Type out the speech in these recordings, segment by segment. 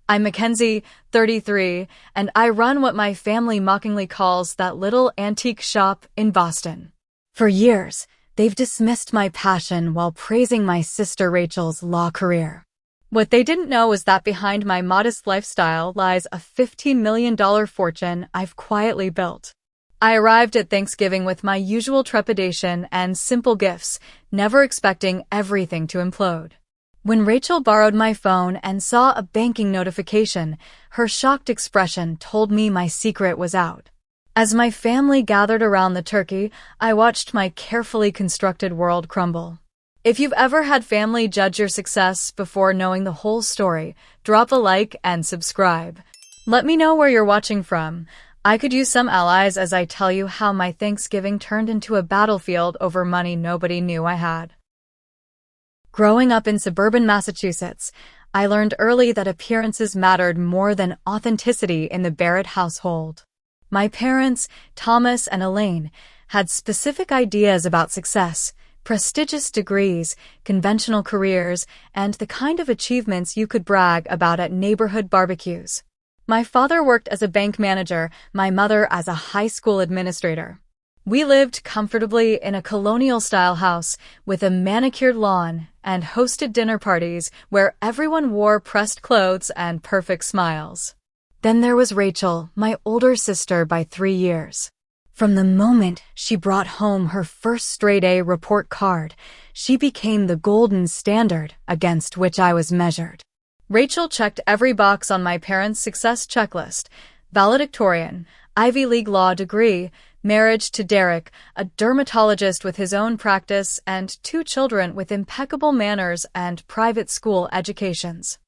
I'm Mackenzie, 33, and I run what my family mockingly calls that little antique shop in Boston. For years, they've dismissed my passion while praising my sister Rachel's law career. What they didn't know is that behind my modest lifestyle lies a $15 million fortune I've quietly built. I arrived at Thanksgiving with my usual trepidation and simple gifts, never expecting everything to implode. When Rachel borrowed my phone and saw a banking notification, her shocked expression told me my secret was out. As my family gathered around the turkey, I watched my carefully constructed world crumble. If you've ever had family judge your success before knowing the whole story, drop a like and subscribe. Let me know where you're watching from. I could use some allies as I tell you how my Thanksgiving turned into a battlefield over money nobody knew I had. Growing up in suburban Massachusetts, I learned early that appearances mattered more than authenticity in the Barrett household. My parents, Thomas and Elaine, had specific ideas about success: prestigious degrees, conventional careers, and the kind of achievements you could brag about at neighborhood barbecues. My father worked as a bank manager, my mother as a high school administrator. We lived comfortably in a colonial-style house with a manicured lawn and hosted dinner parties where everyone wore pressed clothes and perfect smiles. Then there was Rachel, my older sister by 3 years. From the moment she brought home her first straight-A report card, she became the golden standard against which I was measured. Rachel checked every box on my parents' success checklist: valedictorian, Ivy League law degree, marriage to Derek, a dermatologist with his own practice, and 2 children with impeccable manners and private school educations.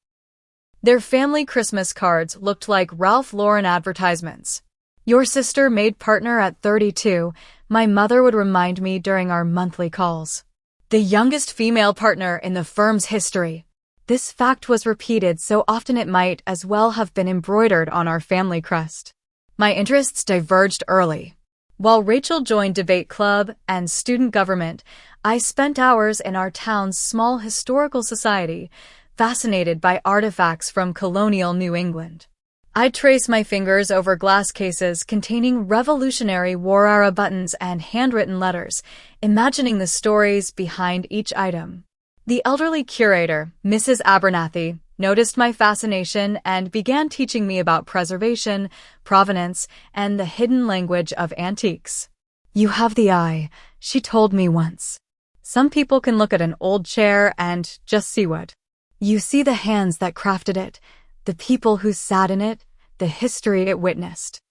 Their family Christmas cards looked like Ralph Lauren advertisements. "Your sister made partner at 32, my mother would remind me during our monthly calls. The youngest female partner in the firm's history." This fact was repeated so often it might as well have been embroidered on our family crest. My interests diverged early. While Rachel joined debate club and student government, I spent hours in our town's small historical society, fascinated by artifacts from colonial New England. I'd trace my fingers over glass cases containing Revolutionary War-era buttons and handwritten letters, imagining the stories behind each item. The elderly curator, Mrs. Abernathy, noticed my fascination and began teaching me about preservation, provenance, and the hidden language of antiques. "You have the eye," she told me once. "Some people can look at an old chair and just see wood. You see the hands that crafted it, the people who sat in it, the history it witnessed."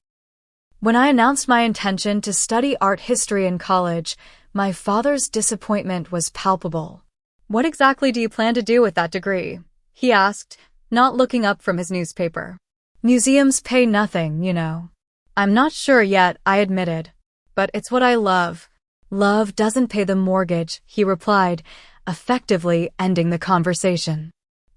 When I announced my intention to study art history in college, my father's disappointment was palpable. "What exactly do you plan to do with that degree?" he asked, not looking up from his newspaper. "Museums pay nothing, you know." "I'm not sure yet," I admitted. "But it's what I love." "Love doesn't pay the mortgage," he replied, effectively ending the conversation.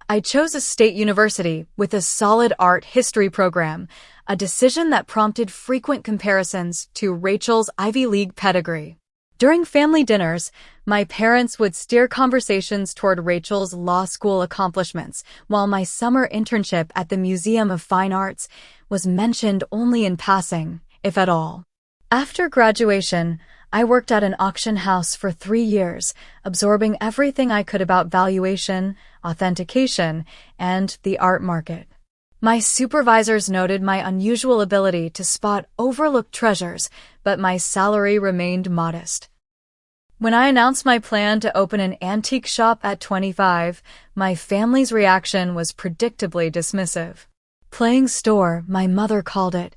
I chose a state university with a solid art history program, a decision that prompted frequent comparisons to Rachel's Ivy League pedigree. During family dinners, my parents would steer conversations toward Rachel's law school accomplishments, while my summer internship at the Museum of Fine Arts was mentioned only in passing, if at all. After graduation, I worked at an auction house for 3 years, absorbing everything I could about valuation, authentication, and the art market. My supervisors noted my unusual ability to spot overlooked treasures, but my salary remained modest. When I announced my plan to open an antique shop at 25, my family's reaction was predictably dismissive. "Playing store," my mother called it,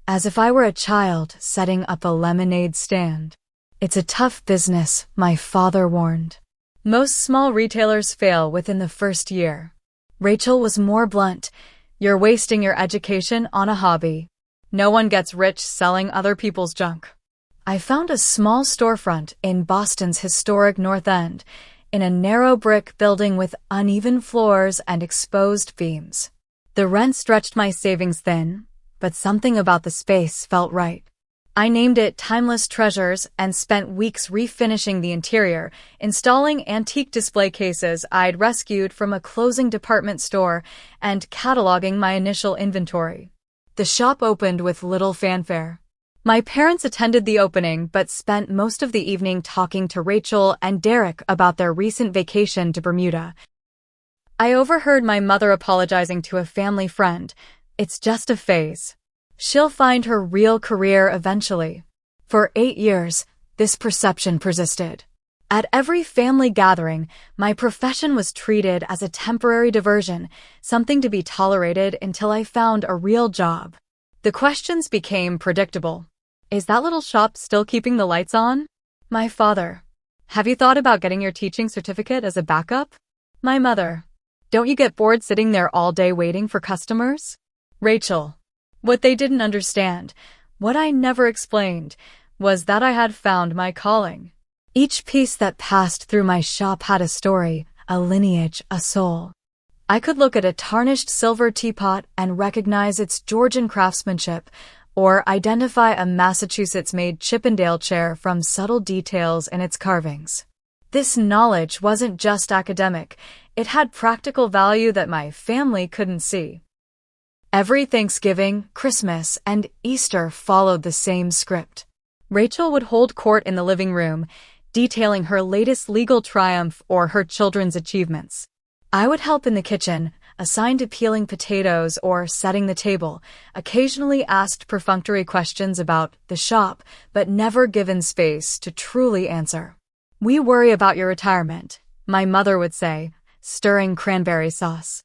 as if I were a child setting up a lemonade stand. "It's a tough business," my father warned. "Most small retailers fail within the first year." Rachel was more blunt. "You're wasting your education on a hobby. No one gets rich selling other people's junk." I found a small storefront in Boston's historic North End, in a narrow brick building with uneven floors and exposed beams. The rent stretched my savings thin, but something about the space felt right. I named it Timeless Treasures and spent weeks refinishing the interior, installing antique display cases I'd rescued from a closing department store, and cataloging my initial inventory. The shop opened with little fanfare. My parents attended the opening but spent most of the evening talking to Rachel and Derek about their recent vacation to Bermuda. I overheard my mother apologizing to a family friend. "It's just a phase. She'll find her real career eventually." For 8 years, this perception persisted. At every family gathering, my profession was treated as a temporary diversion, something to be tolerated until I found a real job. The questions became predictable. "Is that little shop still keeping the lights on?" My father. "Have you thought about getting your teaching certificate as a backup?" My mother. "Don't you get bored sitting there all day waiting for customers?" Rachel. What they didn't understand, what I never explained, was that I had found my calling. Each piece that passed through my shop had a story, a lineage, a soul. I could look at a tarnished silver teapot and recognize its Georgian craftsmanship, or identify a Massachusetts-made Chippendale chair from subtle details in its carvings. This knowledge wasn't just academic, it had practical value that my family couldn't see. Every Thanksgiving, Christmas, and Easter followed the same script. Rachel would hold court in the living room, detailing her latest legal triumph or her children's achievements. I would help in the kitchen, assigned to peeling potatoes or setting the table, occasionally asked perfunctory questions about the shop, but never given space to truly answer. "We worry about your retirement," my mother would say, stirring cranberry sauce.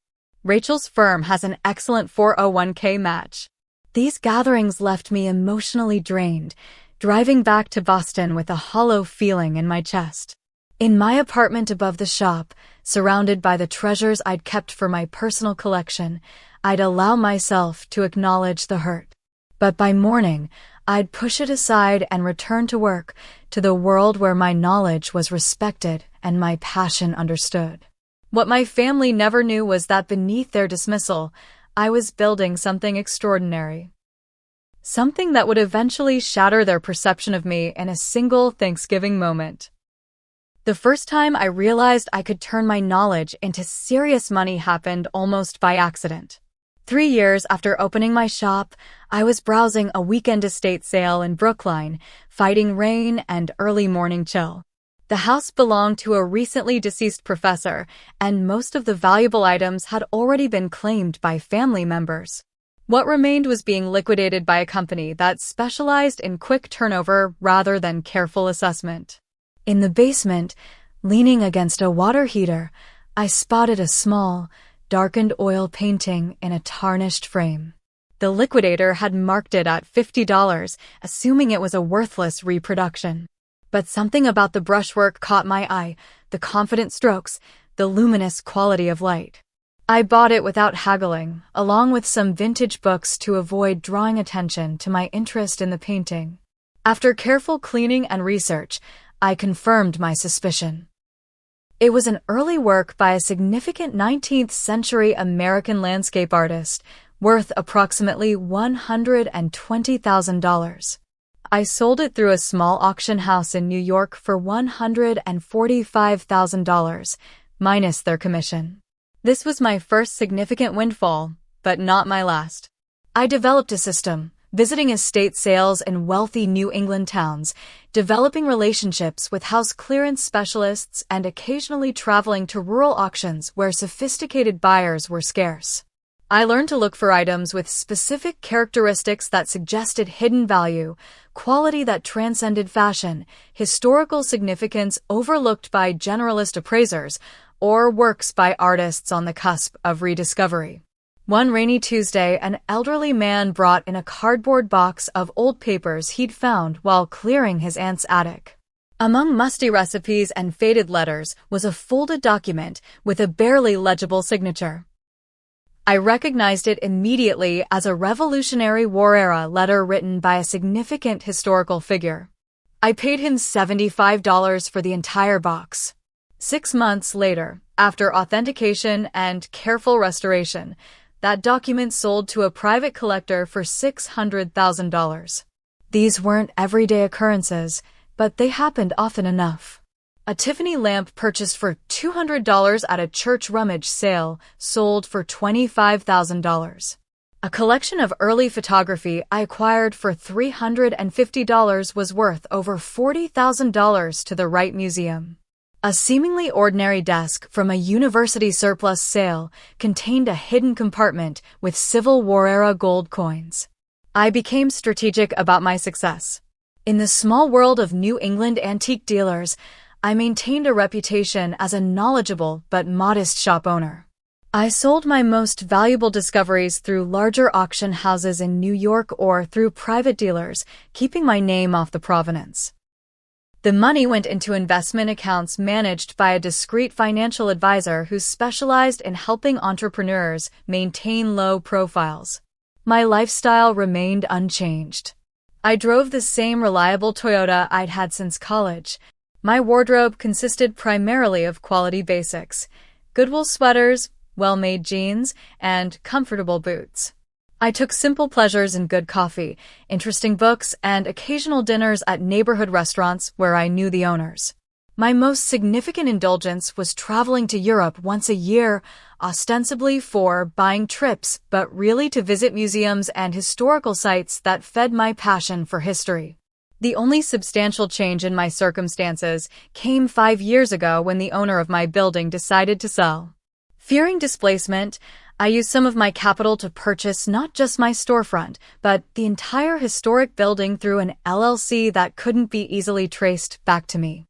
"Rachel's firm has an excellent 401k match." These gatherings left me emotionally drained, driving back to Boston with a hollow feeling in my chest. In my apartment above the shop, surrounded by the treasures I'd kept for my personal collection, I'd allow myself to acknowledge the hurt. But by morning, I'd push it aside and return to work, to the world where my knowledge was respected and my passion understood. What my family never knew was that beneath their dismissal, I was building something extraordinary. Something that would eventually shatter their perception of me in a single Thanksgiving moment. The first time I realized I could turn my knowledge into serious money happened almost by accident. 3 years after opening my shop, I was browsing a weekend estate sale in Brookline, fighting rain and early morning chill. The house belonged to a recently deceased professor, and most of the valuable items had already been claimed by family members. What remained was being liquidated by a company that specialized in quick turnover rather than careful assessment. In the basement, leaning against a water heater, I spotted a small, darkened oil painting in a tarnished frame. The liquidator had marked it at $50, assuming it was a worthless reproduction. But something about the brushwork caught my eye, the confident strokes, the luminous quality of light. I bought it without haggling, along with some vintage books to avoid drawing attention to my interest in the painting. After careful cleaning and research, I confirmed my suspicion. It was an early work by a significant 19th century American landscape artist, worth approximately $120,000. I sold it through a small auction house in New York for $145,000, minus their commission. This was my first significant windfall, but not my last. I developed a system, visiting estate sales in wealthy New England towns, developing relationships with house clearance specialists, and occasionally traveling to rural auctions where sophisticated buyers were scarce. I learned to look for items with specific characteristics that suggested hidden value, quality that transcended fashion, historical significance overlooked by generalist appraisers, or works by artists on the cusp of rediscovery. One rainy Tuesday, an elderly man brought in a cardboard box of old papers he'd found while clearing his aunt's attic. Among musty recipes and faded letters was a folded document with a barely legible signature. I recognized it immediately as a Revolutionary War-era letter written by a significant historical figure. I paid him $75 for the entire box. 6 months later, after authentication and careful restoration, that document sold to a private collector for $600,000. These weren't everyday occurrences, but they happened often enough. A Tiffany lamp purchased for $200 at a church rummage sale sold for $25,000. A collection of early photography I acquired for $350 was worth over $40,000 to the Wright Museum. A seemingly ordinary desk from a university surplus sale contained a hidden compartment with Civil War-era gold coins. I became strategic about my success. In the small world of New England antique dealers, I maintained a reputation as a knowledgeable but modest shop owner. I sold my most valuable discoveries through larger auction houses in New York or through private dealers, keeping my name off the provenance. The money went into investment accounts managed by a discreet financial advisor who specialized in helping entrepreneurs maintain low profiles. My lifestyle remained unchanged. I drove the same reliable Toyota I'd had since college. My wardrobe consisted primarily of quality basics: Goodwill sweaters, well-made jeans, and comfortable boots. I took simple pleasures in good coffee, interesting books, and occasional dinners at neighborhood restaurants where I knew the owners. My most significant indulgence was traveling to Europe once a year, ostensibly for buying trips, but really to visit museums and historical sites that fed my passion for history. The only substantial change in my circumstances came 5 years ago when the owner of my building decided to sell. Fearing displacement, I used some of my capital to purchase not just my storefront, but the entire historic building through an LLC that couldn't be easily traced back to me.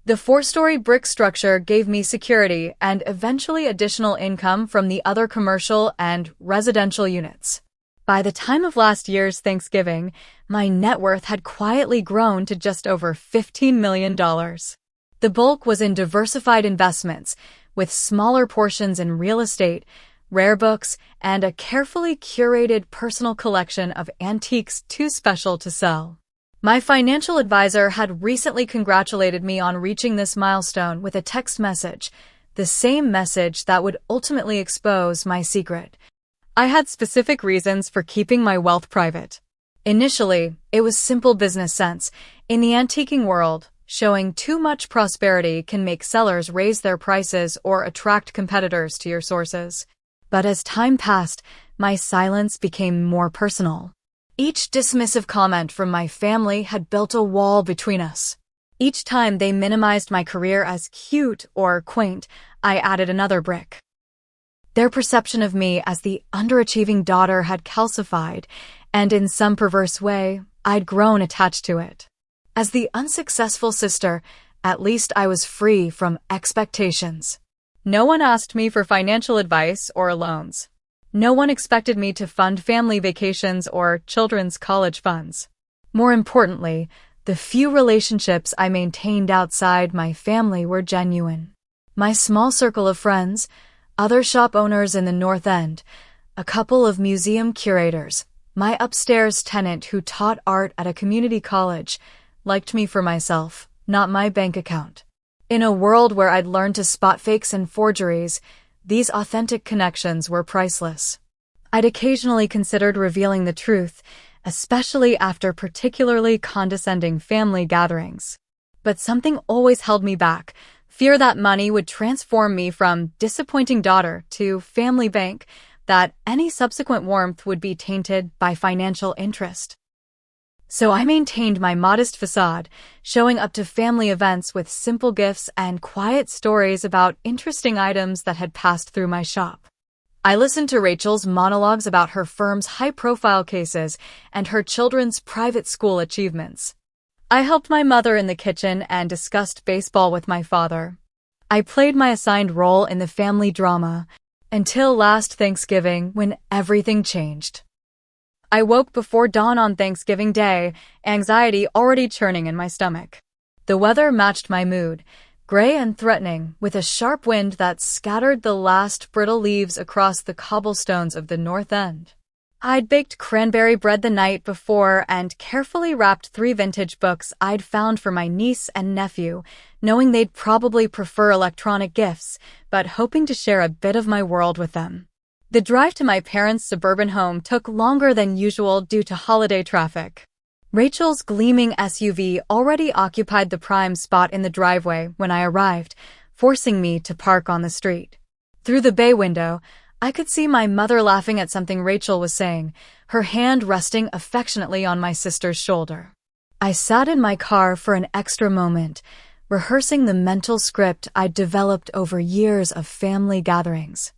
The 4-story brick structure gave me security and eventually additional income from the other commercial and residential units. By the time of last year's Thanksgiving, my net worth had quietly grown to just over $15 million. The bulk was in diversified investments, with smaller portions in real estate, rare books, and a carefully curated personal collection of antiques too special to sell. My financial advisor had recently congratulated me on reaching this milestone with a text message, the same message that would ultimately expose my secret. I had specific reasons for keeping my wealth private. Initially, it was simple business sense. In the antiquing world, showing too much prosperity can make sellers raise their prices or attract competitors to your sources. But as time passed, my silence became more personal. Each dismissive comment from my family had built a wall between us. Each time they minimized my career as cute or quaint, I added another brick. Their perception of me as the underachieving daughter had calcified, and in some perverse way, I'd grown attached to it. As the unsuccessful sister, at least I was free from expectations. No one asked me for financial advice or loans. No one expected me to fund family vacations or children's college funds. More importantly, the few relationships I maintained outside my family were genuine. My small circle of friends, other shop owners in the North End, a couple of museum curators, my upstairs tenant who taught art at a community college, liked me for myself, not my bank account. In a world where I'd learned to spot fakes and forgeries, these authentic connections were priceless. I'd occasionally considered revealing the truth, especially after particularly condescending family gatherings. But something always held me back, fear that money would transform me from disappointing daughter to family bank, that any subsequent warmth would be tainted by financial interest. So I maintained my modest facade, showing up to family events with simple gifts and quiet stories about interesting items that had passed through my shop. I listened to Rachel's monologues about her firm's high-profile cases and her children's private school achievements. I helped my mother in the kitchen and discussed baseball with my father. I played my assigned role in the family drama, until last Thanksgiving when everything changed. I woke before dawn on Thanksgiving Day, anxiety already churning in my stomach. The weather matched my mood, gray and threatening, with a sharp wind that scattered the last brittle leaves across the cobblestones of the North End. I'd baked cranberry bread the night before and carefully wrapped 3 vintage books I'd found for my niece and nephew, knowing they'd probably prefer electronic gifts, but hoping to share a bit of my world with them. The drive to my parents' suburban home took longer than usual due to holiday traffic. Rachel's gleaming SUV already occupied the prime spot in the driveway when I arrived, forcing me to park on the street. Through the bay window, I could see my mother laughing at something Rachel was saying, her hand resting affectionately on my sister's shoulder. I sat in my car for an extra moment, rehearsing the mental script I'd developed over years of family gatherings.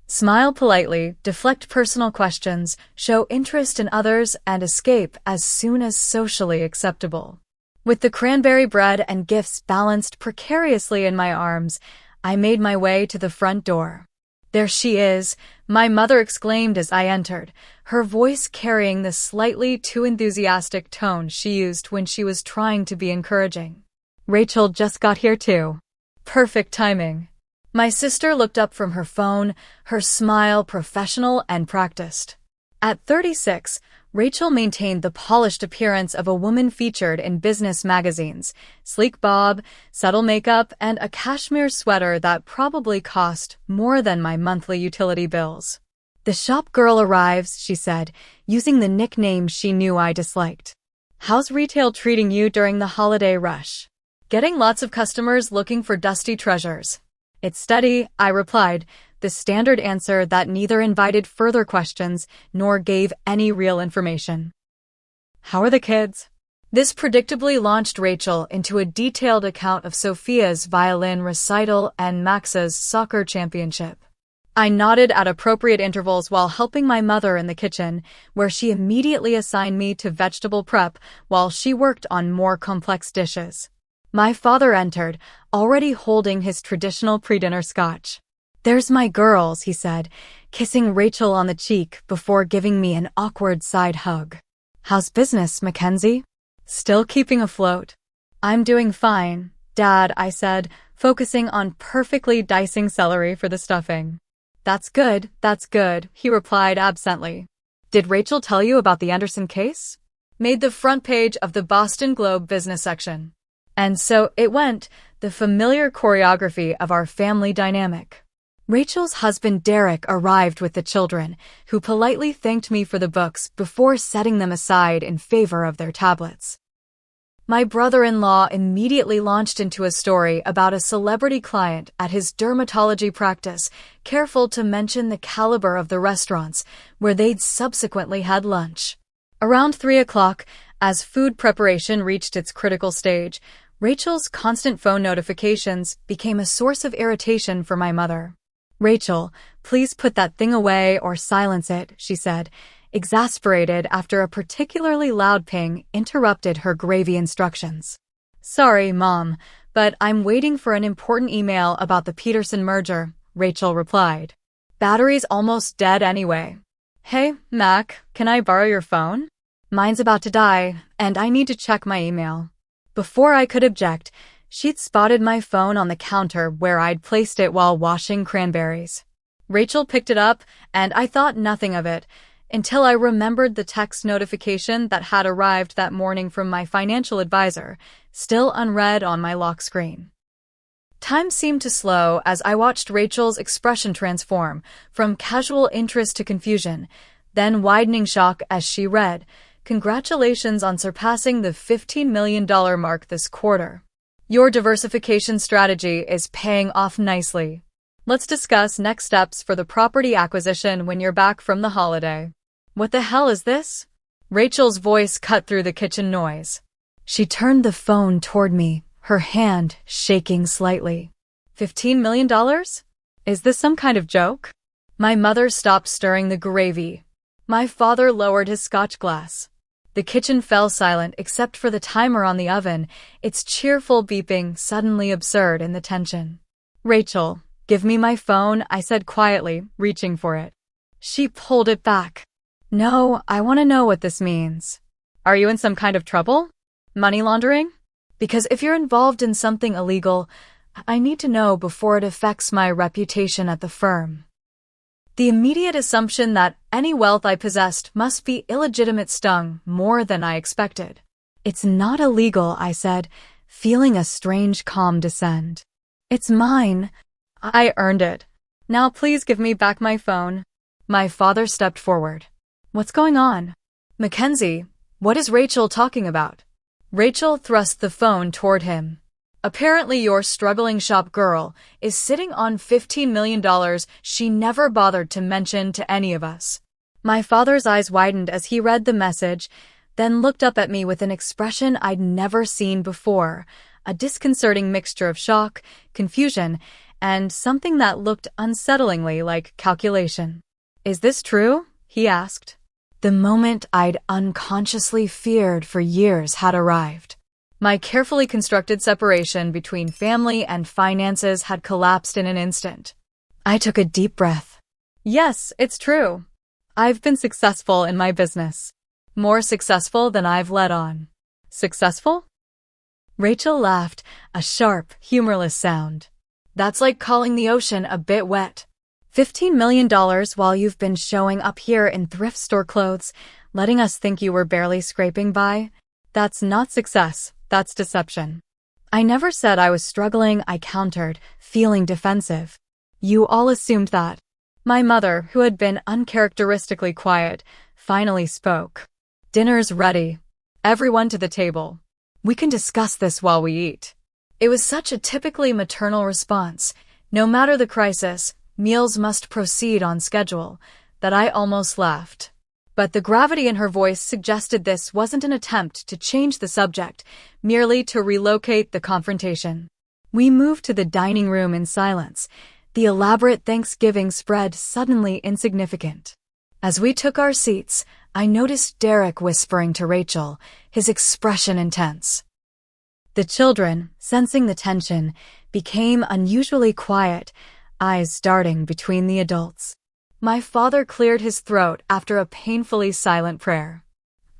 Smile politely, deflect personal questions, show interest in others, and escape as soon as socially acceptable. With the cranberry bread and gifts balanced precariously in my arms, I made my way to the front door. "There she is," my mother exclaimed as I entered, her voice carrying the slightly too enthusiastic tone she used when she was trying to be encouraging. "Rachel just got here too. Perfect timing." My sister looked up from her phone, her smile professional and practiced. At 36, Rachel maintained the polished appearance of a woman featured in business magazines, sleek bob, subtle makeup, and a cashmere sweater that probably cost more than my monthly utility bills. "The shop girl arrives," she said, using the nickname she knew I disliked. "How's retail treating you during the holiday rush?" "Getting lots of customers looking for dusty treasures." "It's steady," I replied, the standard answer that neither invited further questions nor gave any real information. "How are the kids?" This predictably launched Rachel into a detailed account of Sophia's violin recital and Max's soccer championship. I nodded at appropriate intervals while helping my mother in the kitchen, where she immediately assigned me to vegetable prep while she worked on more complex dishes. My father entered, already holding his traditional pre-dinner scotch. "There's my girls," he said, kissing Rachel on the cheek before giving me an awkward side hug. "How's business, Mackenzie?" "Still keeping afloat." "I'm doing fine, Dad," I said, focusing on perfectly dicing celery for the stuffing. That's good," he replied absently. "Did Rachel tell you about the Anderson case?" Made the front page of the Boston Globe business section. And so it went, the familiar choreography of our family dynamic. Rachel's husband Derek arrived with the children, who politely thanked me for the books before setting them aside in favor of their tablets. My brother-in-law immediately launched into a story about a celebrity client at his dermatology practice, careful to mention the caliber of the restaurants where they'd subsequently had lunch. Around 3 o'clock, as food preparation reached its critical stage, Rachel's constant phone notifications became a source of irritation for my mother. "Rachel, please put that thing away or silence it," she said, exasperated after a particularly loud ping interrupted her gravy instructions. "Sorry, Mom, but I'm waiting for an important email about the Peterson merger," Rachel replied. "Battery's almost dead anyway." "Hey, Mac, can I borrow your phone? Mine's about to die, and I need to check my email." Before I could object, she'd spotted my phone on the counter where I'd placed it while washing cranberries. Rachel picked it up, and I thought nothing of it, until I remembered the text notification that had arrived that morning from my financial advisor, still unread on my lock screen. Time seemed to slow as I watched Rachel's expression transform, from casual interest to confusion, then widening shock as she read, "Congratulations on surpassing the $15 million mark this quarter. Your diversification strategy is paying off nicely. Let's discuss next steps for the property acquisition when you're back from the holiday." "What the hell is this?" Rachel's voice cut through the kitchen noise. She turned the phone toward me, her hand shaking slightly. $15 million? Is this some kind of joke? My mother stopped stirring the gravy. My father lowered his scotch glass. The kitchen fell silent except for the timer on the oven, its cheerful beeping suddenly absurd in the tension. "Rachel, give me my phone," I said quietly, reaching for it. She pulled it back. "No, I want to know what this means." "Are you in some kind of trouble? Money laundering?" "Because if you're involved in something illegal, I need to know before it affects my reputation at the firm." The immediate assumption that any wealth I possessed must be illegitimate stung more than I expected. "It's not illegal," I said, feeling a strange calm descend. "It's mine. I earned it. Now please give me back my phone." My father stepped forward. "What's going on?" "Mackenzie, What is Rachel talking about? Rachel thrust the phone toward him. Apparently your struggling shop girl is sitting on $15 million she never bothered to mention to any of us. My father's eyes widened as he read the message, then looked up at me with an expression I'd never seen before, a disconcerting mixture of shock, confusion, and something that looked unsettlingly like calculation. Is this true? He asked. The moment I'd unconsciously feared for years had arrived. My carefully constructed separation between family and finances had collapsed in an instant. I took a deep breath. Yes, it's true. I've been successful in my business. More successful than I've let on. Successful? Rachel laughed, a sharp, humorless sound. That's like calling the ocean a bit wet. $15 million while you've been showing up here in thrift store clothes, letting us think you were barely scraping by? That's not success, that's deception. I never said I was struggling, I countered, feeling defensive. You all assumed that. My mother, who had been uncharacteristically quiet, finally spoke. Dinner's ready. Everyone to the table. We can discuss this while we eat. It was such a typically maternal response. No matter the crisis, meals must proceed on schedule, that I almost laughed. But the gravity in her voice suggested this wasn't an attempt to change the subject, merely to relocate the confrontation. We moved to the dining room in silence, the elaborate Thanksgiving spread suddenly insignificant. As we took our seats, I noticed Derek whispering to Rachel, his expression intense. The children, sensing the tension, became unusually quiet, eyes darting between the adults. My father cleared his throat after a painfully silent prayer.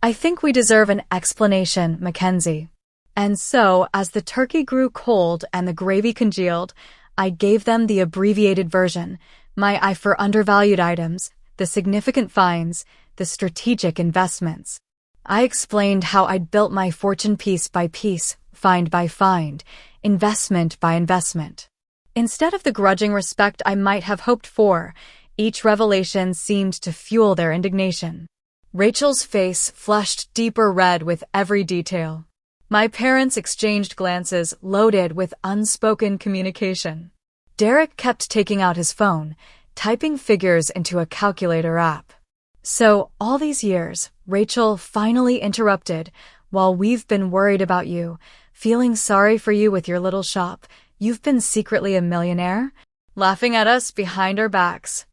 I think we deserve an explanation, Mackenzie. And so, as the turkey grew cold and the gravy congealed, I gave them the abbreviated version, my eye for undervalued items, the significant finds, the strategic investments. I explained how I'd built my fortune piece by piece, find by find, investment by investment. Instead of the grudging respect I might have hoped for, each revelation seemed to fuel their indignation. Rachel's face flushed deeper red with every detail. My parents exchanged glances loaded with unspoken communication. Derek kept taking out his phone, typing figures into a calculator app. So, all these years, Rachel finally interrupted, while we've been worried about you, feeling sorry for you with your little shop, you've been secretly a millionaire? Laughing at us behind our backs.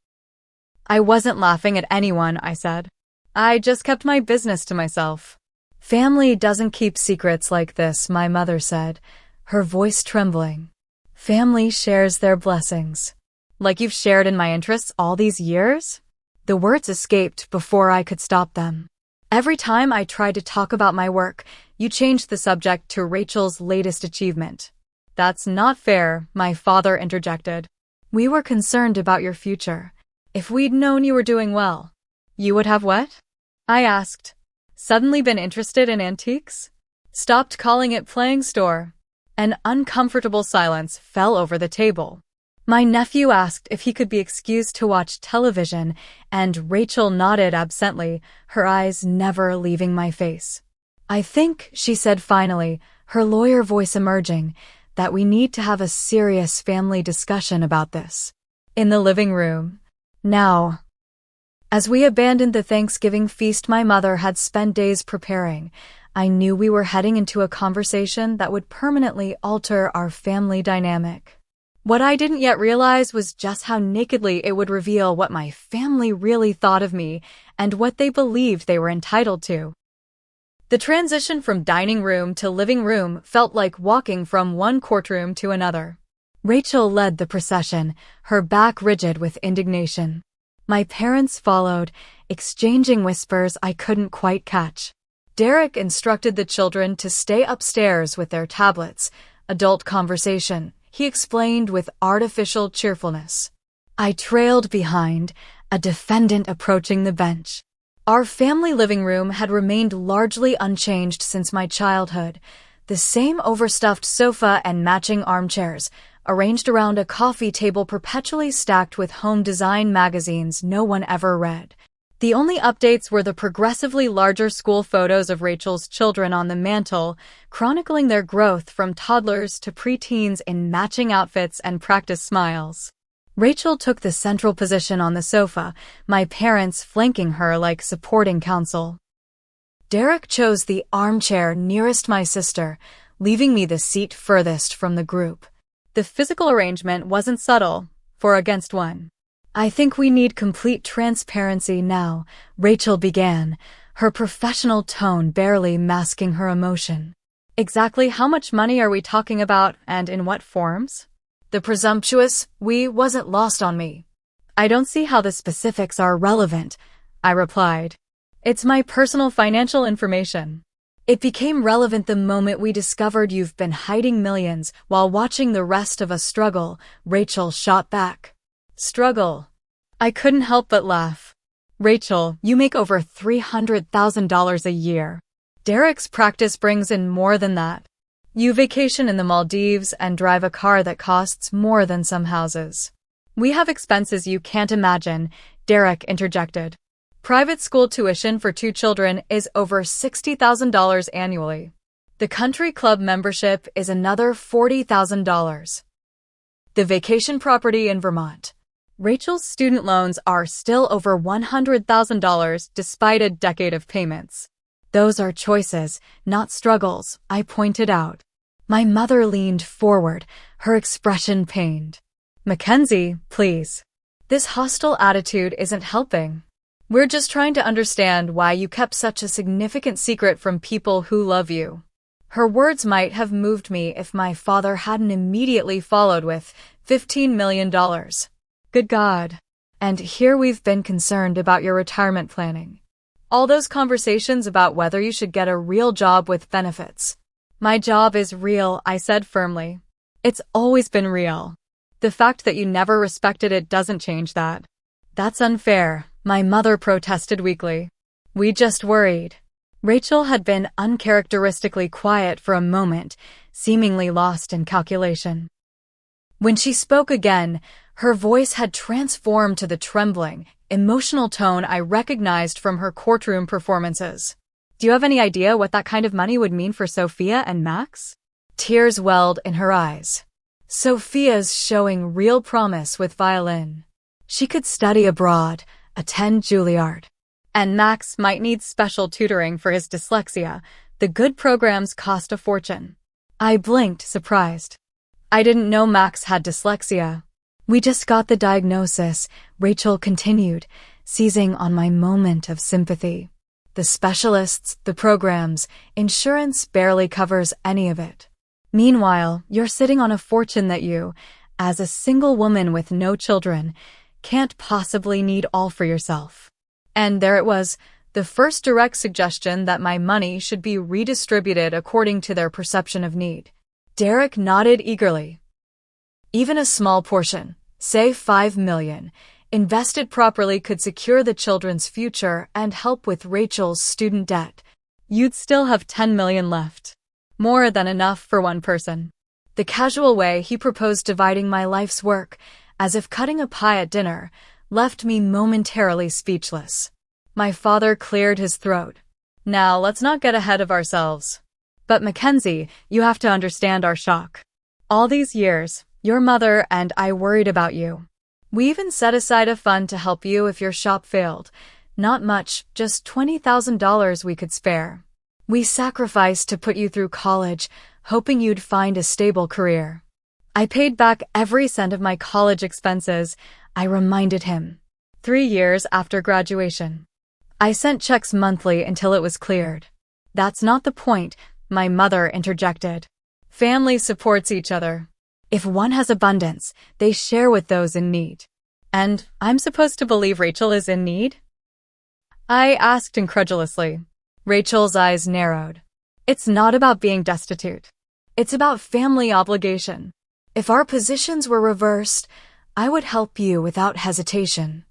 I wasn't laughing at anyone, I said. I just kept my business to myself. Family doesn't keep secrets like this, my mother said, her voice trembling. Family shares their blessings. Like you've shared in my interests all these years? The words escaped before I could stop them. Every time I tried to talk about my work, you changed the subject to Rachel's latest achievement. That's not fair, my father interjected. We were concerned about your future. If we'd known you were doing well, you would have what? I asked. Suddenly been interested in antiques? Stopped calling it playing store. An uncomfortable silence fell over the table. My nephew asked if he could be excused to watch television, and Rachel nodded absently, her eyes never leaving my face. I think, she said finally, her lawyer voice emerging, that we need to have a serious family discussion about this. In the living room. Now. As we abandoned the Thanksgiving feast my mother had spent days preparing, I knew we were heading into a conversation that would permanently alter our family dynamic. What I didn't yet realize was just how nakedly it would reveal what my family really thought of me and what they believed they were entitled to. The transition from dining room to living room felt like walking from one courtroom to another. Rachel led the procession, her back rigid with indignation. My parents followed, exchanging whispers I couldn't quite catch. Derek instructed the children to stay upstairs with their tablets. Adult conversation, he explained with artificial cheerfulness. I trailed behind, a defendant approaching the bench. Our family living room had remained largely unchanged since my childhood. The same overstuffed sofa and matching armchairs, arranged around a coffee table perpetually stacked with home design magazines no one ever read. The only updates were the progressively larger school photos of Rachel's children on the mantle, chronicling their growth from toddlers to preteens in matching outfits and practice smiles. Rachel took the central position on the sofa, my parents flanking her like supporting counsel. Derek chose the armchair nearest my sister, leaving me the seat furthest from the group. The physical arrangement wasn't subtle, 4-against-1. I think we need complete transparency now, Rachel began, her professional tone barely masking her emotion. Exactly how much money are we talking about, and in what forms? The presumptuous "we" wasn't lost on me. I don't see how the specifics are relevant, I replied. It's my personal financial information. It became relevant the moment we discovered you've been hiding millions while watching the rest of us struggle, Rachel shot back. Struggle. I couldn't help but laugh. Rachel, you make over $300,000 a year. Derek's practice brings in more than that. You vacation in the Maldives and drive a car that costs more than some houses. We have expenses you can't imagine, Derek interjected. Private school tuition for 2 children is over $60,000 annually. The country club membership is another $40,000. The vacation property in Vermont. Rachel's student loans are still over $100,000 despite a decade of payments. Those are choices, not struggles, I pointed out. My mother leaned forward, her expression pained. Mackenzie, please. This hostile attitude isn't helping. We're just trying to understand why you kept such a significant secret from people who love you. Her words might have moved me if my father hadn't immediately followed with $15 million. Good God. And here we've been concerned about your retirement planning. All those conversations about whether you should get a real job with benefits. My job is real, I said firmly. It's always been real. The fact that you never respected it doesn't change that. That's unfair, my mother protested weakly. We just worried. Rachel had been uncharacteristically quiet for a moment, seemingly lost in calculation. When she spoke again, her voice had transformed to the trembling, emotional tone I recognized from her courtroom performances. Do you have any idea what that kind of money would mean for Sophia and Max? Tears welled in her eyes. Sophia's showing real promise with violin. She could study abroad, attend Juilliard. And Max might need special tutoring for his dyslexia. The good programs cost a fortune. I blinked, surprised. I didn't know Max had dyslexia. We just got the diagnosis, Rachel continued, seizing on my moment of sympathy. The specialists, the programs, insurance barely covers any of it. Meanwhile, you're sitting on a fortune that you, as a single woman with no children, can't possibly need all for yourself. And there it was, the first direct suggestion that my money should be redistributed according to their perception of need. Derek nodded eagerly. Even a small portion, say $5 million, invested properly could secure the children's future and help with Rachel's student debt. You'd still have $10 million left. More than enough for one person. The casual way he proposed dividing my life's work, as if cutting a pie at dinner, left me momentarily speechless. My father cleared his throat. Now, let's not get ahead of ourselves. But Mackenzie, you have to understand our shock. All these years, your mother and I worried about you. We even set aside a fund to help you if your shop failed. Not much, just $20,000 we could spare. We sacrificed to put you through college, hoping you'd find a stable career. I paid back every cent of my college expenses, I reminded him. 3 years after graduation. I sent checks monthly until it was cleared. That's not the point, my mother interjected. Family supports each other. If one has abundance, they share with those in need. And I'm supposed to believe Rachel is in need? I asked incredulously. Rachel's eyes narrowed. It's not about being destitute. It's about family obligation. If our positions were reversed, I would help you without hesitation.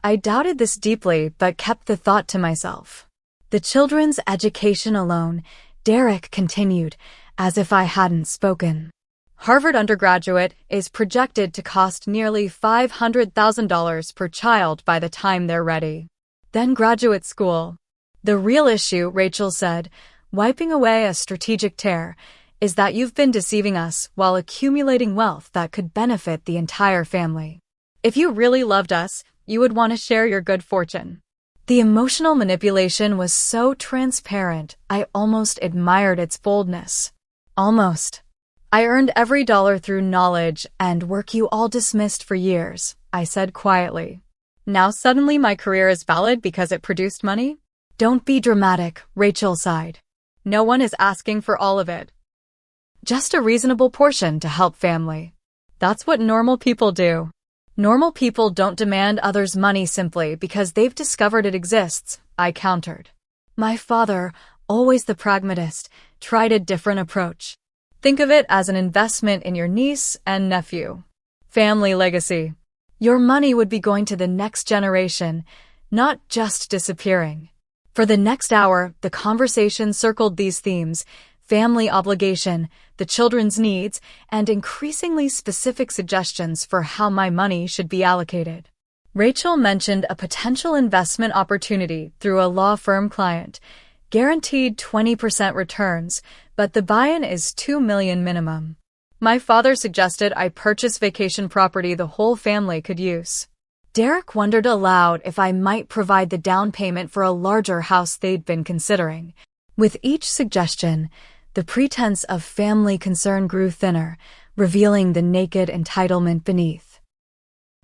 I doubted this deeply but kept the thought to myself. The children's education alone, Derek continued, as if I hadn't spoken. Harvard undergraduate is projected to cost nearly $500,000 per child by the time they're ready. then graduate school. The real issue, Rachel said, wiping away a strategic tear, is that you've been deceiving us while accumulating wealth that could benefit the entire family. If you really loved us, you would want to share your good fortune. The emotional manipulation was so transparent, I almost admired its boldness. Almost. I earned every dollar through knowledge and work you all dismissed for years, I said quietly. Now suddenly my career is valid because it produced money? Don't be dramatic, Rachel sighed. No one is asking for all of it. Just a reasonable portion to help family. That's what normal people do. Normal people don't demand others' money simply because they've discovered it exists, I countered. My father, always the pragmatist, tried a different approach. Think of it as an investment in your niece and nephew. Family legacy. Your money would be going to the next generation, not just disappearing. For the next hour, the conversation circled these themes: family obligation, the children's needs, and increasingly specific suggestions for how my money should be allocated. Rachel mentioned a potential investment opportunity through a law firm client, guaranteed 20% returns, but the buy-in is $2 million minimum. My father suggested I purchase vacation property the whole family could use. Derek wondered aloud if I might provide the down payment for a larger house they'd been considering. With each suggestion, the pretense of family concern grew thinner, revealing the naked entitlement beneath.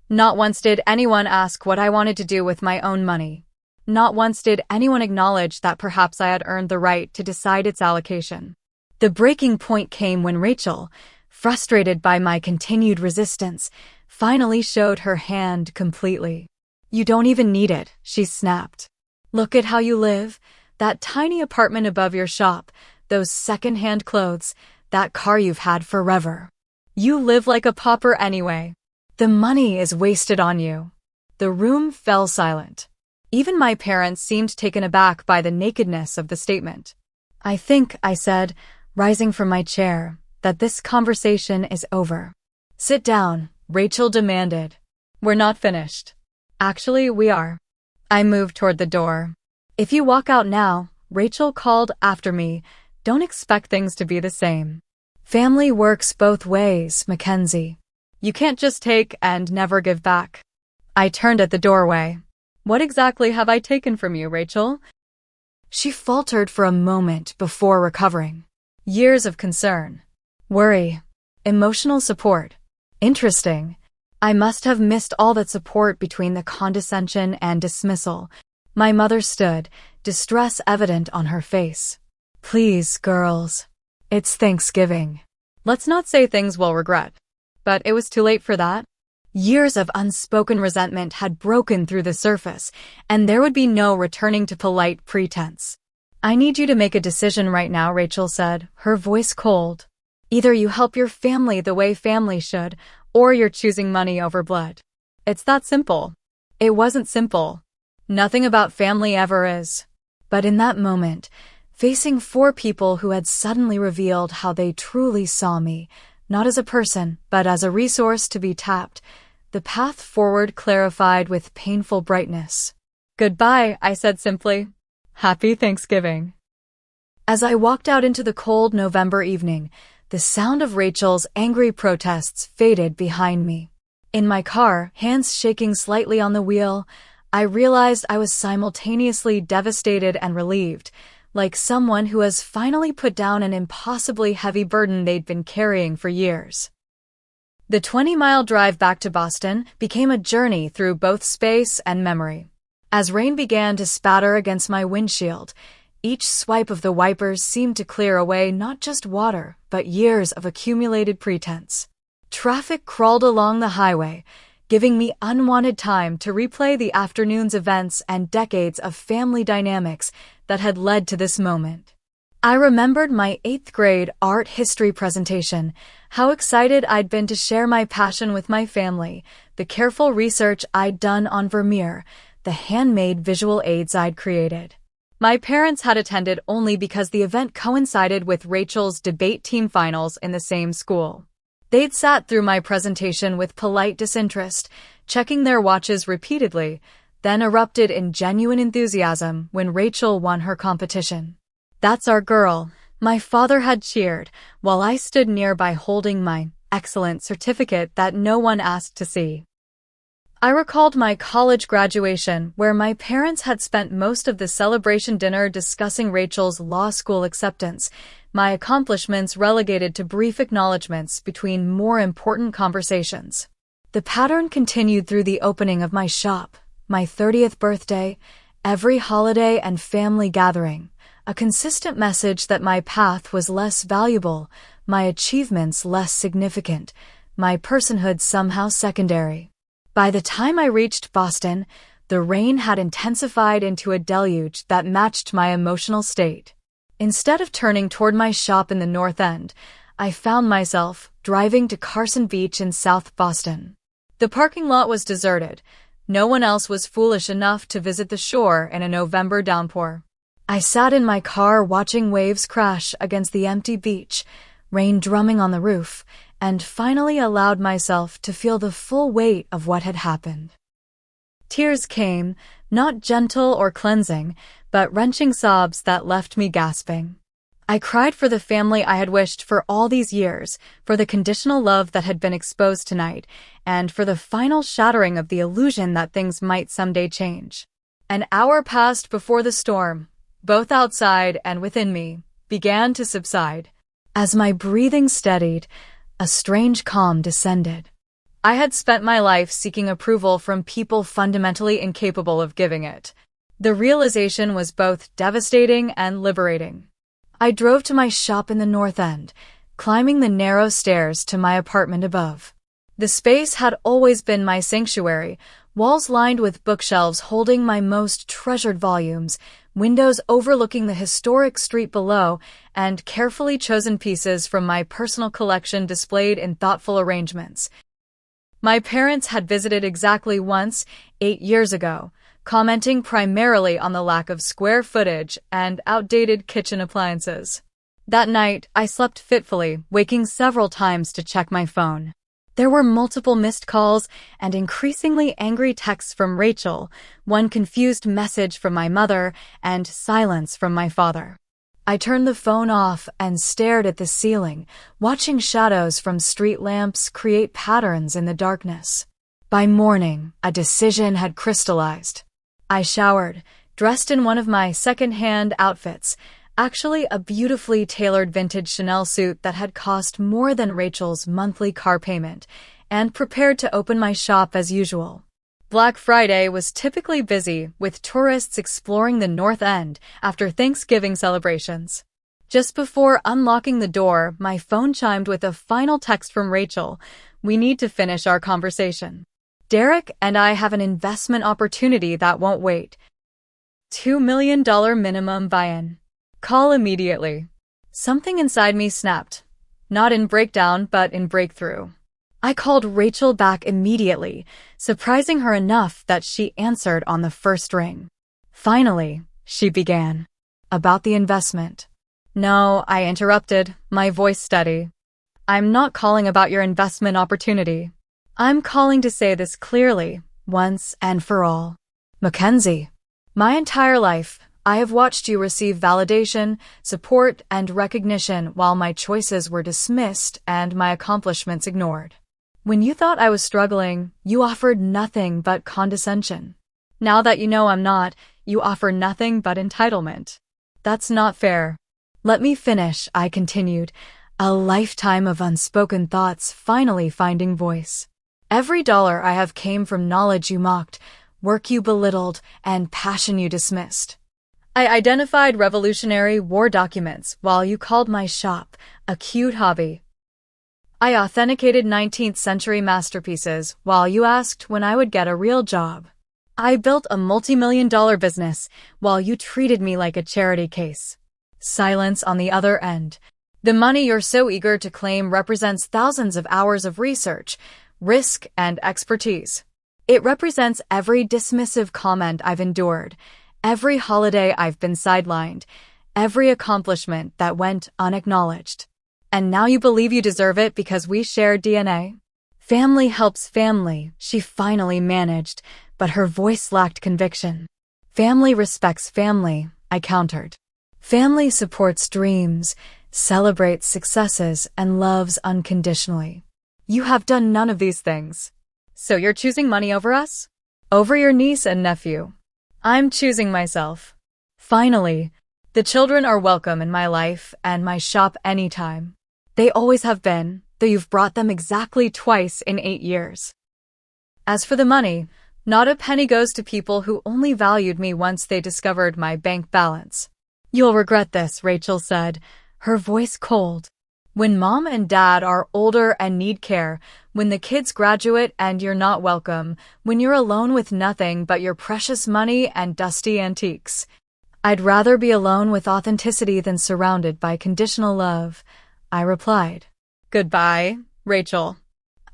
Not once did anyone ask what I wanted to do with my own money. Not once did anyone acknowledge that perhaps I had earned the right to decide its allocation. The breaking point came when Rachel, frustrated by my continued resistance, finally showed her hand completely. You don't even need it, she snapped. Look at how you live, that tiny apartment above your shop, those second-hand clothes, that car you've had forever. You live like a pauper anyway. The money is wasted on you. The room fell silent. Even my parents seemed taken aback by the nakedness of the statement. I think, I said, rising from my chair, that this conversation is over. Sit down, Rachel demanded. We're not finished. Actually, we are. I moved toward the door. If you walk out now, Rachel called after me, don't expect things to be the same. Family works both ways, Mackenzie. You can't just take and never give back. I turned at the doorway. What exactly have I taken from you, Rachel? She faltered for a moment before recovering. Years of concern, worry, emotional support. Interesting. I must have missed all that support between the condescension and dismissal. My mother stood, distress evident on her face. Please, girls. It's Thanksgiving. Let's not say things we'll regret. But it was too late for that. Years of unspoken resentment had broken through the surface, and there would be no returning to polite pretense. I need you to make a decision right now, Rachel said, her voice cold. Either you help your family the way family should, or you're choosing money over blood. It's that simple. It wasn't simple. Nothing about family ever is. But in that moment, facing 4 people who had suddenly revealed how they truly saw me, not as a person, but as a resource to be tapped, the path forward clarified with painful brightness. Goodbye, I said simply. Happy Thanksgiving. As I walked out into the cold November evening, the sound of Rachel's angry protests faded behind me. In my car, hands shaking slightly on the wheel, I realized I was simultaneously devastated and relieved, like someone who has finally put down an impossibly heavy burden they'd been carrying for years. The 20-mile drive back to Boston became a journey through both space and memory. As rain began to spatter against my windshield, each swipe of the wipers seemed to clear away not just water, but years of accumulated pretense. Traffic crawled along the highway, giving me unwanted time to replay the afternoon's events and decades of family dynamics that had led to this moment. I remembered my 8th grade art history presentation, how excited I'd been to share my passion with my family, the careful research I'd done on Vermeer, the handmade visual aids I'd created. My parents had attended only because the event coincided with Rachel's debate team finals in the same school. They'd sat through my presentation with polite disinterest, checking their watches repeatedly, then erupted in genuine enthusiasm when Rachel won her competition. "That's our girl," my father had cheered, while I stood nearby holding my excellent certificate that no one asked to see. I recalled my college graduation, where my parents had spent most of the celebration dinner discussing Rachel's law school acceptance, my accomplishments relegated to brief acknowledgments between more important conversations. The pattern continued through the opening of my shop, my 30th birthday, every holiday and family gathering, a consistent message that my path was less valuable, my achievements less significant, my personhood somehow secondary. By the time I reached Boston, the rain had intensified into a deluge that matched my emotional state. Instead of turning toward my shop in the North End, I found myself driving to Carson Beach in South Boston. The parking lot was deserted. No one else was foolish enough to visit the shore in a November downpour. I sat in my car watching waves crash against the empty beach, rain drumming on the roof, and finally allowed myself to feel the full weight of what had happened. Tears came, not gentle or cleansing, but wrenching sobs that left me gasping. I cried for the family I had wished for all these years, for the conditional love that had been exposed tonight, and for the final shattering of the illusion that things might someday change. An hour passed before the storm, both outside and within me, began to subside. As my breathing steadied, a strange calm descended. I had spent my life seeking approval from people fundamentally incapable of giving it. The realization was both devastating and liberating. I drove to my shop in the North End, climbing the narrow stairs to my apartment above. The space had always been my sanctuary, walls lined with bookshelves holding my most treasured volumes, windows overlooking the historic street below, and carefully chosen pieces from my personal collection displayed in thoughtful arrangements. My parents had visited exactly once, 8 years ago, commenting primarily on the lack of square footage and outdated kitchen appliances. That night, I slept fitfully, waking several times to check my phone. There were multiple missed calls and increasingly angry texts from Rachel, one confused message from my mother, and silence from my father. I turned the phone off and stared at the ceiling, watching shadows from street lamps create patterns in the darkness. By morning, a decision had crystallized. I showered, dressed in one of my second-hand outfits, actually a beautifully tailored vintage Chanel suit that had cost more than Rachel's monthly car payment, and prepared to open my shop as usual. Black Friday was typically busy, with tourists exploring the North End after Thanksgiving celebrations. Just before unlocking the door, my phone chimed with a final text from Rachel. "We need to finish our conversation. Derek and I have an investment opportunity that won't wait. $2 million minimum buy-in. Call immediately." Something inside me snapped. Not in breakdown, but in breakthrough. I called Rachel back immediately, surprising her enough that she answered on the first ring. "Finally," she began. "About the investment." "No," I interrupted, my voice steady. "I'm not calling about your investment opportunity. I'm calling to say this clearly, once and for all. Mackenzie, my entire life, I have watched you receive validation, support, and recognition while my choices were dismissed and my accomplishments ignored. When you thought I was struggling, you offered nothing but condescension. Now that you know I'm not, you offer nothing but entitlement. That's not fair." "Let me finish," I continued, a lifetime of unspoken thoughts finally finding voice. "Every dollar I have came from knowledge you mocked, work you belittled, and passion you dismissed. I identified Revolutionary War documents while you called my shop a cute hobby. I authenticated 19th century masterpieces while you asked when I would get a real job. I built a multi-million-dollar business while you treated me like a charity case." Silence on the other end. "The money you're so eager to claim represents thousands of hours of research, risk, and expertise. It represents every dismissive comment I've endured, every holiday I've been sidelined, every accomplishment that went unacknowledged. And now you believe you deserve it because we share DNA?" "Family helps family," she finally managed, but her voice lacked conviction. Family respects family, I countered. Family supports dreams, celebrates successes, and loves unconditionally. You have done none of these things. So you're choosing money over us? Over your niece and nephew. I'm choosing myself. Finally, the children are welcome in my life and my shop anytime. They always have been, though you've brought them exactly twice in 8 years. As for the money, not a penny goes to people who only valued me once they discovered my bank balance. You'll regret this, Rachel said, her voice cold. When mom and dad are older and need care, when the kids graduate and you're not welcome, when you're alone with nothing but your precious money and dusty antiques. I'd rather be alone with authenticity than surrounded by conditional love, I replied. Goodbye, Rachel.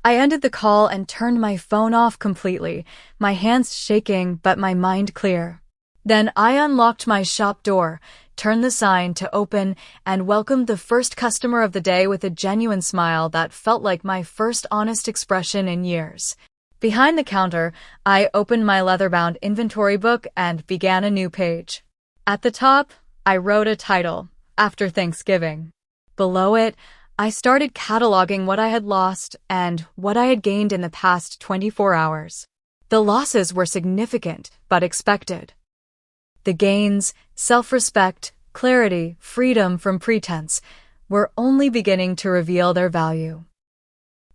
I ended the call and turned my phone off completely, my hands shaking but my mind clear. Then I unlocked my shop door, turned the sign to open, and welcomed the first customer of the day with a genuine smile that felt like my first honest expression in years. Behind the counter, I opened my leather-bound inventory book and began a new page. At the top, I wrote a title, After Thanksgiving. Below it, I started cataloging what I had lost and what I had gained in the past 24 hours. The losses were significant, but expected. The gains, self-respect, clarity, freedom from pretense, were only beginning to reveal their value.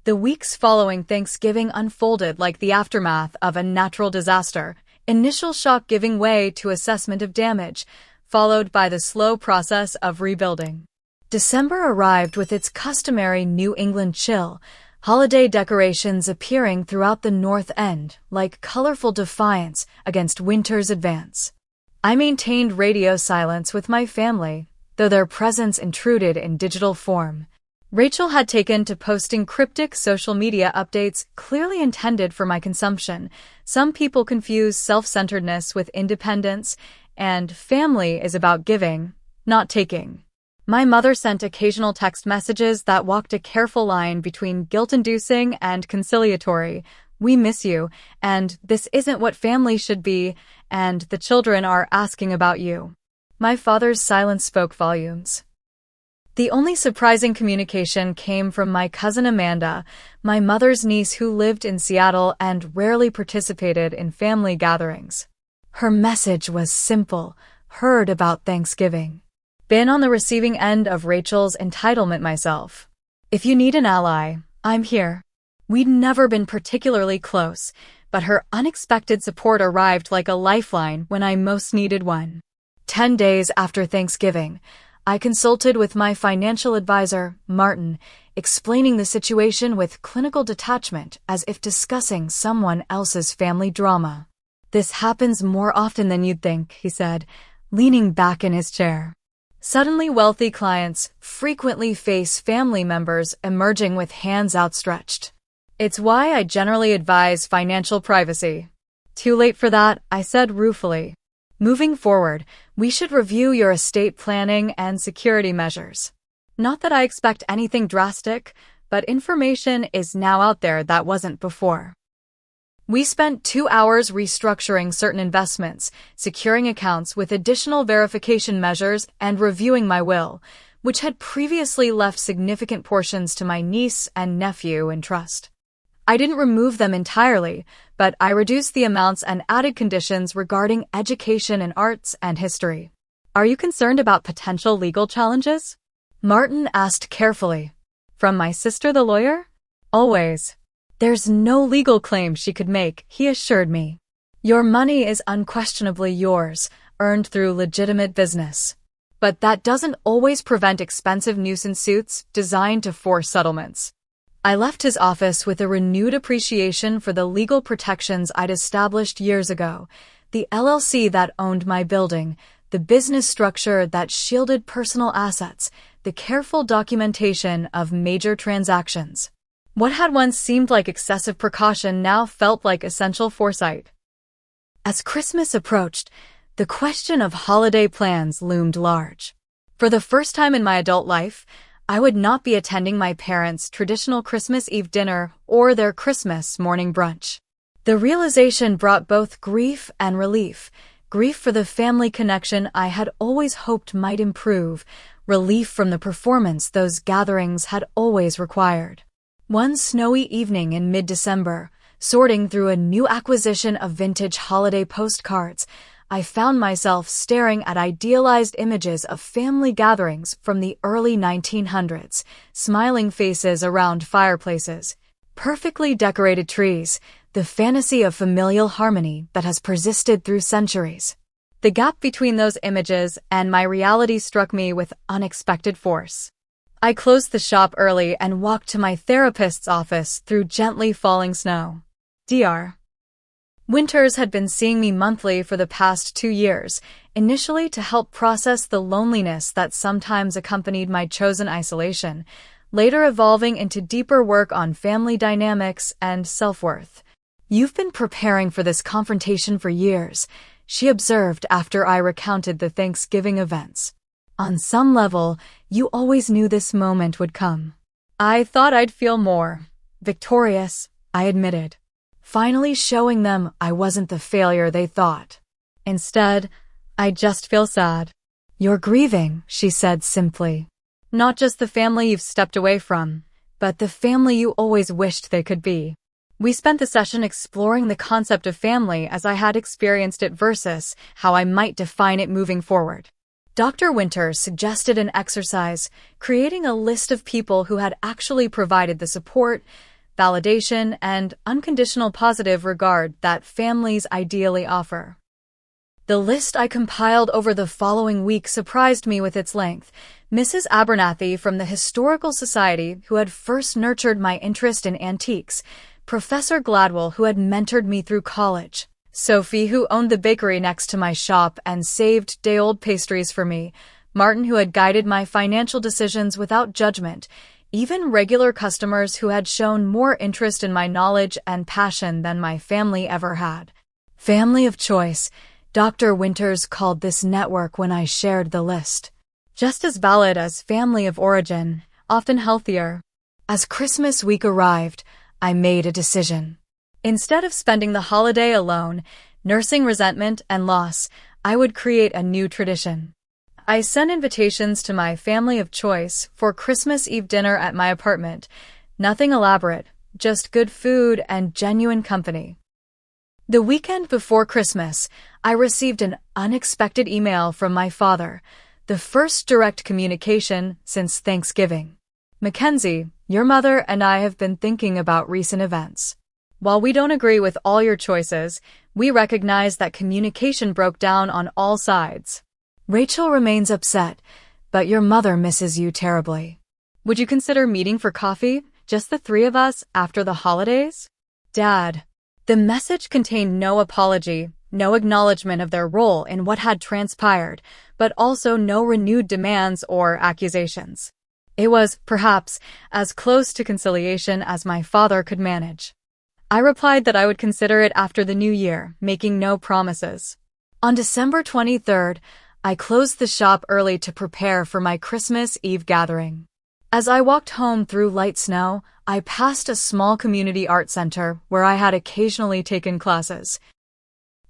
The weeks following Thanksgiving unfolded like the aftermath of a natural disaster, initial shock giving way to assessment of damage, followed by the slow process of rebuilding. December arrived with its customary New England chill, holiday decorations appearing throughout the North End like colorful defiance against winter's advance. I maintained radio silence with my family, though their presence intruded in digital form. Rachel had taken to posting cryptic social media updates clearly intended for my consumption. Some people confuse self-centeredness with independence, and family is about giving, not taking. My mother sent occasional text messages that walked a careful line between guilt-inducing and conciliatory. We miss you, and this isn't what family should be, and the children are asking about you. My father's silence spoke volumes. The only surprising communication came from my cousin Amanda, my mother's niece who lived in Seattle and rarely participated in family gatherings. Her message was simple, heard about Thanksgiving. Been on the receiving end of Rachel's entitlement myself. If you need an ally, I'm here. We'd never been particularly close, but her unexpected support arrived like a lifeline when I most needed one. 10 days after Thanksgiving, I consulted with my financial advisor, Martin, explaining the situation with clinical detachment as if discussing someone else's family drama. This happens more often than you'd think, he said, leaning back in his chair. Suddenly wealthy clients frequently face family members emerging with hands outstretched. It's why I generally advise financial privacy. Too late for that, I said ruefully. Moving forward, we should review your estate planning and security measures. Not that I expect anything drastic, but information is now out there that wasn't before. We spent 2 hours restructuring certain investments, securing accounts with additional verification measures, and reviewing my will, which had previously left significant portions to my niece and nephew in trust. I didn't remove them entirely, but I reduced the amounts and added conditions regarding education in arts and history. Are you concerned about potential legal challenges? Martin asked carefully. From my sister the lawyer? Always. There's no legal claim she could make, he assured me. Your money is unquestionably yours, earned through legitimate business. But that doesn't always prevent expensive nuisance suits designed to force settlements. I left his office with a renewed appreciation for the legal protections I'd established years ago, the LLC that owned my building, the business structure that shielded personal assets, the careful documentation of major transactions. What had once seemed like excessive precaution now felt like essential foresight. As Christmas approached, the question of holiday plans loomed large. For the first time in my adult life, I would not be attending my parents' traditional Christmas Eve dinner or their Christmas morning brunch. The realization brought both grief and relief. Grief for the family connection I had always hoped might improve, relief from the performance those gatherings had always required. One snowy evening in mid-December, sorting through a new acquisition of vintage holiday postcards, I found myself staring at idealized images of family gatherings from the early 1900s, smiling faces around fireplaces, perfectly decorated trees, the fantasy of familial harmony that has persisted through centuries. The gap between those images and my reality struck me with unexpected force. I closed the shop early and walked to my therapist's office through gently falling snow. Dr. Winters had been seeing me monthly for the past 2 years, initially to help process the loneliness that sometimes accompanied my chosen isolation, later evolving into deeper work on family dynamics and self-worth. "You've been preparing for this confrontation for years," she observed after I recounted the Thanksgiving events. "On some level, you always knew this moment would come." "I thought I'd feel more victorious," I admitted, finally showing them I wasn't the failure they thought. "Instead, I just feel sad." "You're grieving," she said simply. "Not just the family you've stepped away from, but the family you always wished they could be." We spent the session exploring the concept of family as I had experienced it versus how I might define it moving forward. Dr. Winters suggested an exercise, creating a list of people who had actually provided the support, validation, and unconditional positive regard that families ideally offer. The list I compiled over the following week surprised me with its length. Mrs. Abernathy from the Historical Society, who had first nurtured my interest in antiques, Professor Gladwell, who had mentored me through college, Sophie, who owned the bakery next to my shop and saved day-old pastries for me, Martin, who had guided my financial decisions without judgment, even regular customers who had shown more interest in my knowledge and passion than my family ever had. Family of choice, Dr. Winters called this network when I shared the list. Just as valid as family of origin, often healthier. As Christmas week arrived, I made a decision. Instead of spending the holiday alone, nursing resentment and loss, I would create a new tradition. I sent invitations to my family of choice for Christmas Eve dinner at my apartment. Nothing elaborate, just good food and genuine company. The weekend before Christmas, I received an unexpected email from my father, the first direct communication since Thanksgiving. "Mackenzie, your mother and I have been thinking about recent events. While we don't agree with all your choices, we recognize that communication broke down on all sides. Rachel remains upset, but your mother misses you terribly. Would you consider meeting for coffee, just the 3 of us, after the holidays? Dad." The message contained no apology, no acknowledgement of their role in what had transpired, but also no renewed demands or accusations. It was, perhaps, as close to conciliation as my father could manage. I replied that I would consider it after the new year, making no promises. On December 23rd, I closed the shop early to prepare for my Christmas Eve gathering. As I walked home through light snow, I passed a small community art center where I had occasionally taken classes.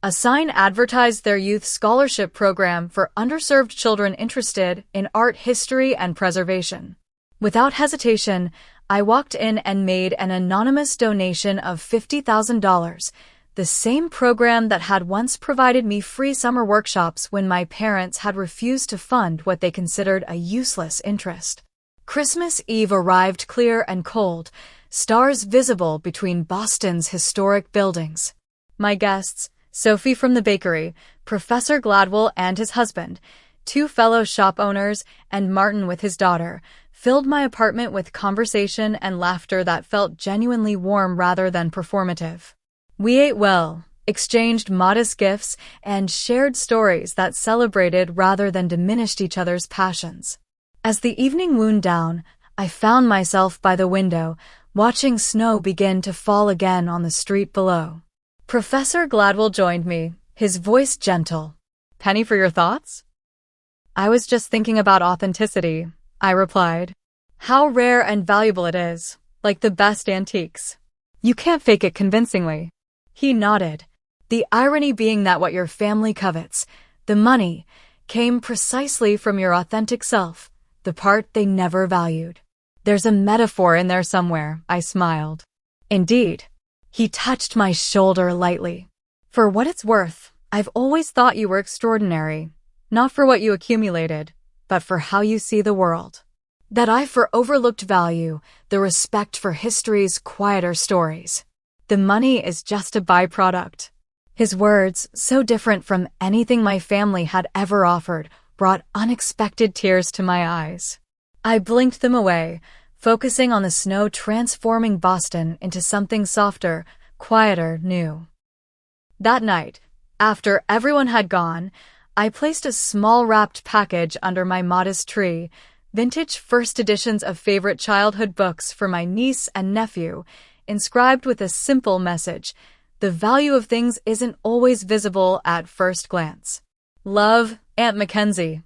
A sign advertised their youth scholarship program for underserved children interested in art history and preservation. Without hesitation, I walked in and made an anonymous donation of $50,000, the same program that had once provided me free summer workshops when my parents had refused to fund what they considered a useless interest. Christmas Eve arrived clear and cold, stars visible between Boston's historic buildings. My guests, Sophie from the bakery, Professor Gladwell and his husband, 2 fellow shop owners, and Martin with his daughter, filled my apartment with conversation and laughter that felt genuinely warm rather than performative. We ate well, exchanged modest gifts, and shared stories that celebrated rather than diminished each other's passions. As the evening wound down, I found myself by the window, watching snow begin to fall again on the street below. Professor Gladwell joined me, his voice gentle. "Penny, for your thoughts?" "I was just thinking about authenticity," I replied. "How rare and valuable it is, like the best antiques. You can't fake it convincingly." He nodded. The irony being that what your family covets, the money, came precisely from your authentic self, the part they never valued. There's a metaphor in there somewhere, I smiled. Indeed. He touched my shoulder lightly. For what it's worth, I've always thought you were extraordinary, not for what you accumulated, but for how you see the world. That eye for overlooked value, the respect for history's quieter stories. The money is just a byproduct. His words, so different from anything my family had ever offered, brought unexpected tears to my eyes. I blinked them away, focusing on the snow transforming Boston into something softer, quieter, new. That night, after everyone had gone, I placed a small wrapped package under my modest tree, vintage first editions of favorite childhood books for my niece and nephew, inscribed with a simple message: the value of things isn't always visible at first glance. Love, Aunt Mackenzie.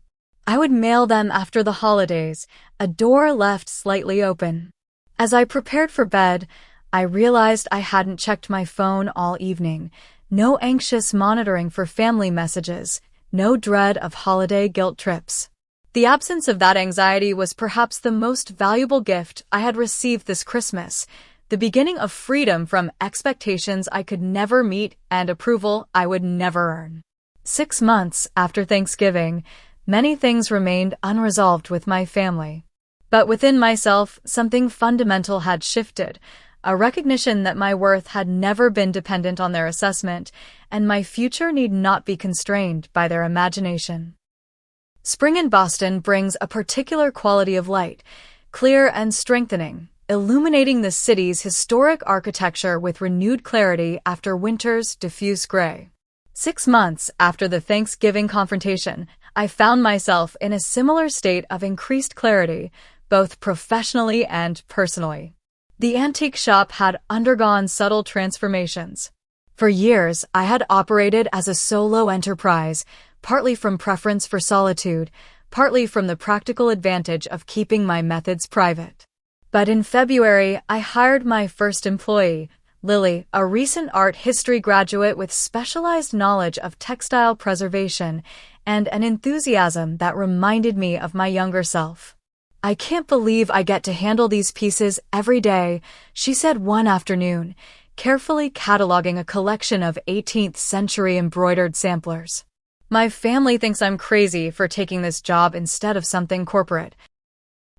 I would mail them after the holidays, a door left slightly open. As I prepared for bed, I realized I hadn't checked my phone all evening. No anxious monitoring for family messages, no dread of holiday guilt trips. The absence of that anxiety was perhaps the most valuable gift I had received this Christmas, the beginning of freedom from expectations I could never meet and approval I would never earn. 6 months after Thanksgiving, many things remained unresolved with my family. But within myself, something fundamental had shifted, a recognition that my worth had never been dependent on their assessment, and my future need not be constrained by their imagination. Spring in Boston brings a particular quality of light, clear and strengthening, illuminating the city's historic architecture with renewed clarity after winter's diffuse gray. 6 months after the Thanksgiving confrontation, I found myself in a similar state of increased clarity, both professionally and personally. The antique shop had undergone subtle transformations. For years, I had operated as a solo enterprise, partly from preference for solitude, partly from the practical advantage of keeping my methods private. But in February, I hired my first employee, Lily, a recent art history graduate with specialized knowledge of textile preservation and an enthusiasm that reminded me of my younger self. "I can't believe I get to handle these pieces every day," she said one afternoon, carefully cataloging a collection of 18th century embroidered samplers. "My family thinks I'm crazy for taking this job instead of something corporate."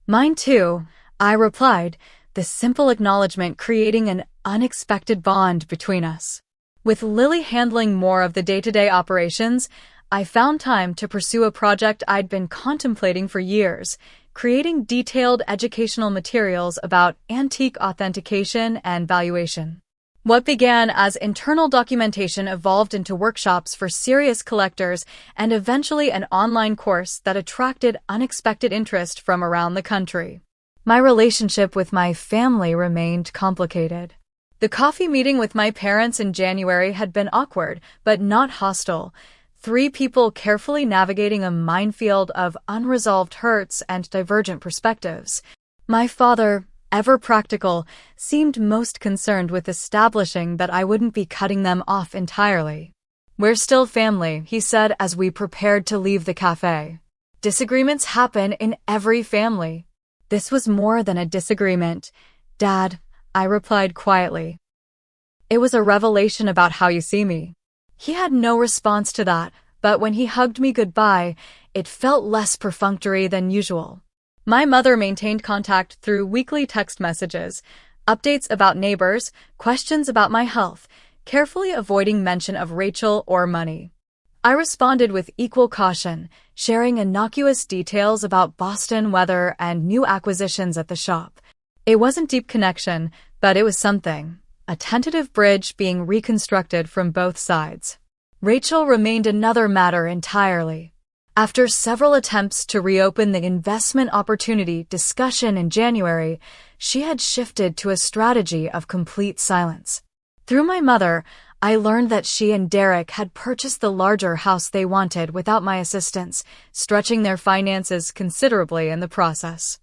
"Mine too," I replied, the simple acknowledgement creating an unexpected bond between us. With Lily handling more of the day-to-day operations, I found time to pursue a project I'd been contemplating for years, creating detailed educational materials about antique authentication and valuation. What began as internal documentation evolved into workshops for serious collectors and eventually an online course that attracted unexpected interest from around the country. My relationship with my family remained complicated. The coffee meeting with my parents in January had been awkward, but not hostile. 3 people carefully navigating a minefield of unresolved hurts and divergent perspectives. My father, ever practical, seemed most concerned with establishing that I wouldn't be cutting them off entirely. "We're still family," he said as we prepared to leave the cafe. "Disagreements happen in every family." This was more than a disagreement, Dad, I replied quietly. It was a revelation about how you see me. He had no response to that, but when he hugged me goodbye, it felt less perfunctory than usual. My mother maintained contact through weekly text messages, updates about neighbors, questions about my health, carefully avoiding mention of Rachel or money. I responded with equal caution, sharing innocuous details about Boston weather and new acquisitions at the shop. It wasn't deep connection, but it was something, a tentative bridge being reconstructed from both sides. Rachel remained another matter entirely. After several attempts to reopen the investment opportunity discussion in January, she had shifted to a strategy of complete silence. Through my mother, I learned that she and Derek had purchased the larger house they wanted without my assistance, stretching their finances considerably in the process.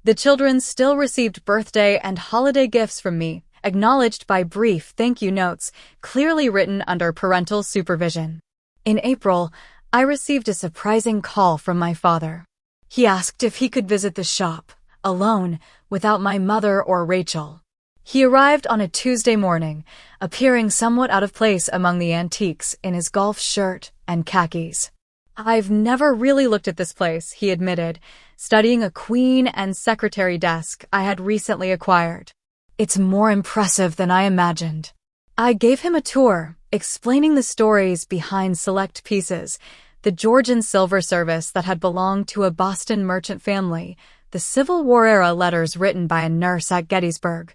The children still received birthday and holiday gifts from me, acknowledged by brief thank you notes, clearly written under parental supervision. In April, I received a surprising call from my father. He asked if he could visit the shop, alone, without my mother or Rachel. He arrived on a Tuesday morning, appearing somewhat out of place among the antiques in his golf shirt and khakis. "I've never really looked at this place," he admitted, studying a queen and secretary desk I had recently acquired. "It's more impressive than I imagined." I gave him a tour, explaining the stories behind select pieces, the Georgian silver service that had belonged to a Boston merchant family, the Civil War-era letters written by a nurse at Gettysburg,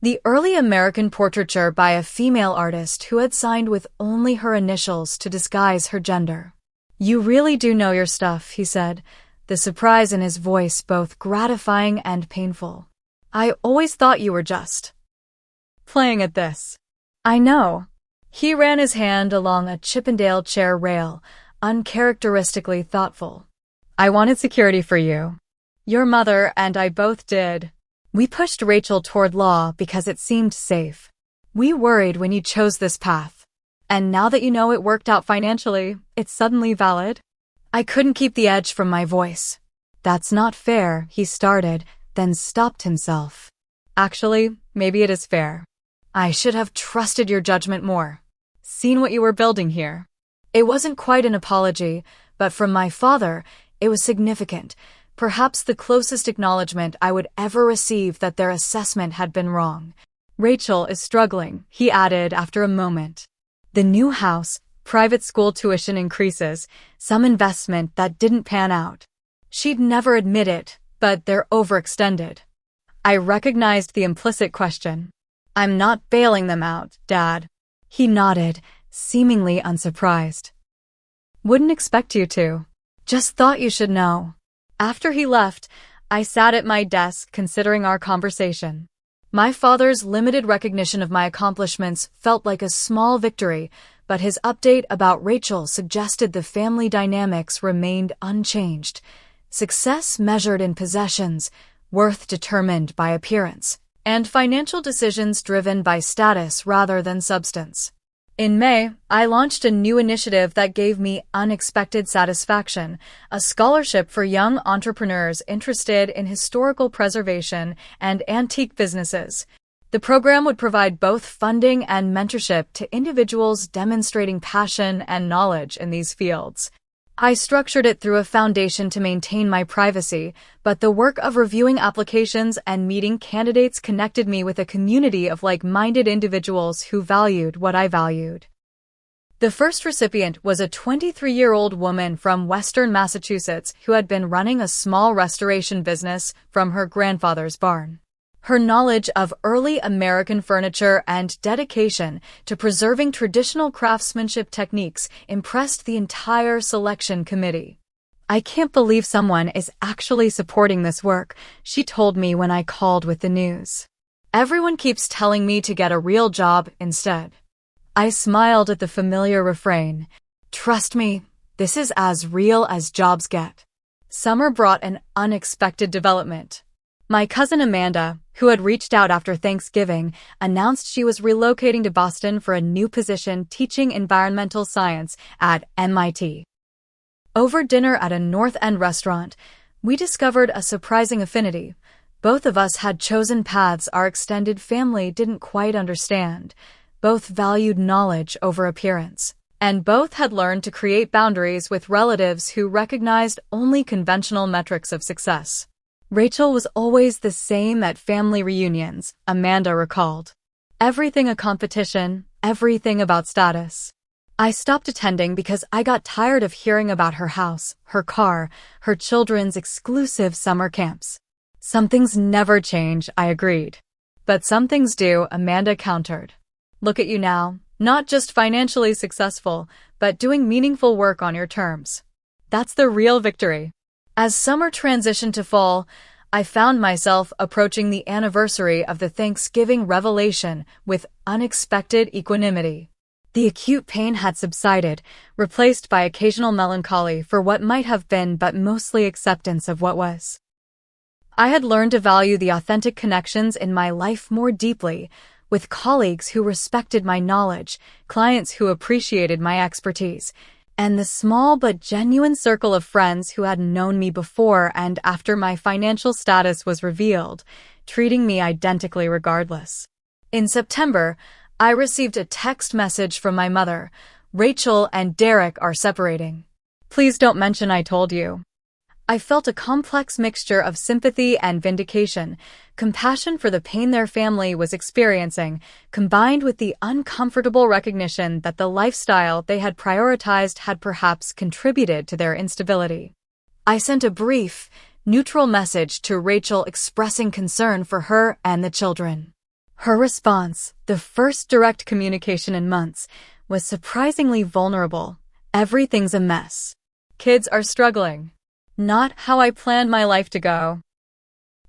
the early American portraiture by a female artist who had signed with only her initials to disguise her gender. "You really do know your stuff," he said, the surprise in his voice both gratifying and painful. "I always thought you were just playing at this." "I know." He ran his hand along a Chippendale chair rail, uncharacteristically thoughtful. "I wanted security for you. Your mother and I both did. We pushed Rachel toward law because it seemed safe. We worried when you chose this path. And now that you know it worked out financially, it's suddenly valid." I couldn't keep the edge from my voice. "That's not fair," he started, then stopped himself. "Actually, maybe it is fair. I should have trusted your judgment more. Seen what you were building here." It wasn't quite an apology, but from my father, it was significant, perhaps the closest acknowledgement I would ever receive that their assessment had been wrong. "Rachel is struggling," he added after a moment. "The new house, private school tuition increases, some investment that didn't pan out. She'd never admit it, but they're overextended." I recognized the implicit question. "I'm not bailing them out, Dad." He nodded, seemingly unsurprised. "Wouldn't expect you to. Just thought you should know." After he left, I sat at my desk considering our conversation. My father's limited recognition of my accomplishments felt like a small victory, but his update about Rachel suggested the family dynamics remained unchanged. Success measured in possessions, worth determined by appearance, and financial decisions driven by status rather than substance. In May, I launched a new initiative that gave me unexpected satisfaction, a scholarship for young entrepreneurs interested in historical preservation and antique businesses. The program would provide both funding and mentorship to individuals demonstrating passion and knowledge in these fields. I structured it through a foundation to maintain my privacy, but the work of reviewing applications and meeting candidates connected me with a community of like-minded individuals who valued what I valued. The first recipient was a 23-year-old woman from Western Massachusetts who had been running a small restoration business from her grandfather's barn. Her knowledge of early American furniture and dedication to preserving traditional craftsmanship techniques impressed the entire selection committee. "I can't believe someone is actually supporting this work," she told me when I called with the news. "Everyone keeps telling me to get a real job instead." I smiled at the familiar refrain. "Trust me, this is as real as jobs get." Summer brought an unexpected development. My cousin Amanda, who had reached out after Thanksgiving, announced she was relocating to Boston for a new position teaching environmental science at MIT. Over dinner at a North End restaurant, we discovered a surprising affinity. Both of us had chosen paths our extended family didn't quite understand. Both valued knowledge over appearance. And both had learned to create boundaries with relatives who recognized only conventional metrics of success. Rachel was always the same at family reunions, Amanda recalled. Everything a competition, everything about status. I stopped attending because I got tired of hearing about her house, her car, her children's exclusive summer camps. "Some things never change," I agreed. "But some things do," Amanda countered. "Look at you now, not just financially successful, but doing meaningful work on your terms. That's the real victory." As summer transitioned to fall, I found myself approaching the anniversary of the Thanksgiving revelation with unexpected equanimity. The acute pain had subsided, replaced by occasional melancholy for what might have been but mostly acceptance of what was. I had learned to value the authentic connections in my life more deeply, with colleagues who respected my knowledge, clients who appreciated my expertise, and the small but genuine circle of friends who had known me before and after my financial status was revealed, treating me identically regardless. In September, I received a text message from my mother. Rachel and Derek are separating. Please don't mention I told you. I felt a complex mixture of sympathy and vindication, compassion for the pain their family was experiencing, combined with the uncomfortable recognition that the lifestyle they had prioritized had perhaps contributed to their instability. I sent a brief, neutral message to Rachel expressing concern for her and the children. Her response, the first direct communication in months, was surprisingly vulnerable. Everything's a mess. Kids are struggling. Not how I planned my life to go.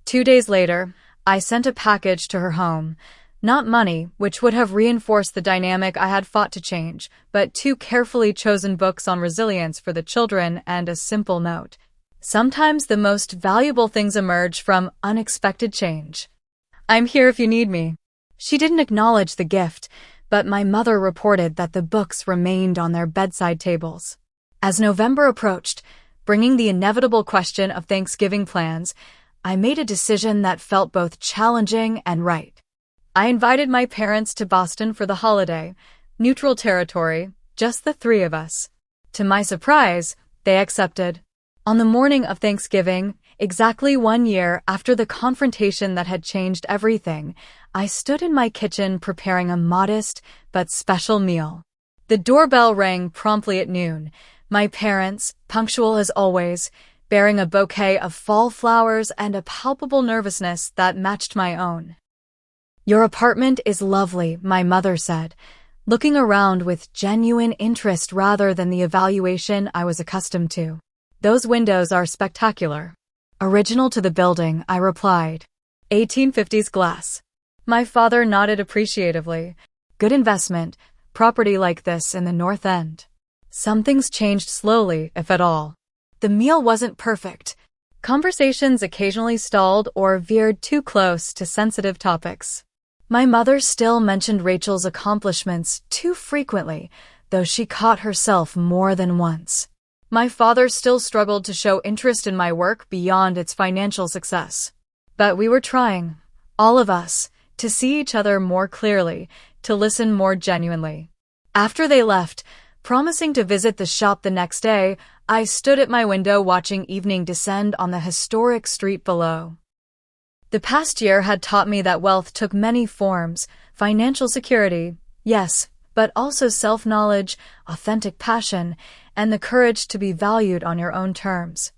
2 days later, I sent a package to her home. Not money, which would have reinforced the dynamic I had fought to change, but 2 carefully chosen books on resilience for the children and a simple note. Sometimes the most valuable things emerge from unexpected change. I'm here if you need me. She didn't acknowledge the gift, but my mother reported that the books remained on their bedside tables. As November approached, bringing the inevitable question of Thanksgiving plans, I made a decision that felt both challenging and right. I invited my parents to Boston for the holiday, neutral territory, just the 3 of us. To my surprise, they accepted. On the morning of Thanksgiving, exactly 1 year after the confrontation that had changed everything, I stood in my kitchen preparing a modest but special meal. The doorbell rang promptly at noon. My parents, punctual as always, bearing a bouquet of fall flowers and a palpable nervousness that matched my own. Your apartment is lovely, my mother said, looking around with genuine interest rather than the evaluation I was accustomed to. Those windows are spectacular. Original to the building, I replied. 1850s glass. My father nodded appreciatively. Good investment, property like this in the North End. Some things changed slowly, if at all. The meal wasn't perfect. Conversations occasionally stalled or veered too close to sensitive topics. My mother still mentioned Rachel's accomplishments too frequently, though she caught herself more than once. My father still struggled to show interest in my work beyond its financial success. But we were trying, all of us, to see each other more clearly, to listen more genuinely. After they left, promising to visit the shop the next day, I stood at my window watching evening descend on the historic street below. The past year had taught me that wealth took many forms: financial security, yes, but also self-knowledge, authentic passion, and the courage to be valued on your own terms.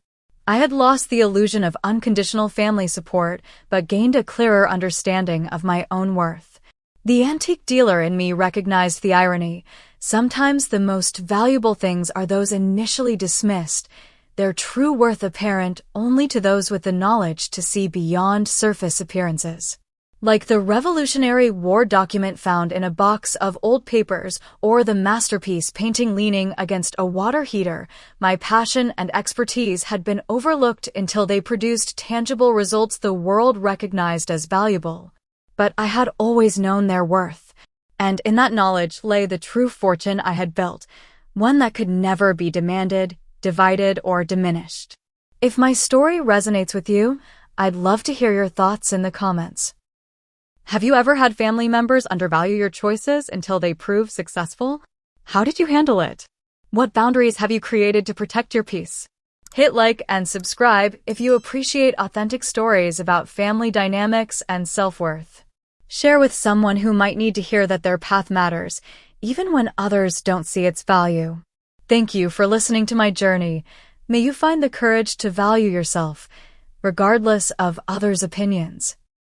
I had lost the illusion of unconditional family support, but gained a clearer understanding of my own worth. The antique dealer in me recognized the irony. Sometimes the most valuable things are those initially dismissed, their true worth apparent only to those with the knowledge to see beyond surface appearances. Like the Revolutionary War document found in a box of old papers or the masterpiece painting leaning against a water heater, my passion and expertise had been overlooked until they produced tangible results the world recognized as valuable. But I had always known their worth, and in that knowledge lay the true fortune I had built, one that could never be demanded, divided, or diminished. If my story resonates with you, I'd love to hear your thoughts in the comments. Have you ever had family members undervalue your choices until they prove successful? How did you handle it? What boundaries have you created to protect your peace? Hit like and subscribe if you appreciate authentic stories about family dynamics and self-worth. Share with someone who might need to hear that their path matters, even when others don't see its value. Thank you for listening to my journey. May you find the courage to value yourself, regardless of others' opinions.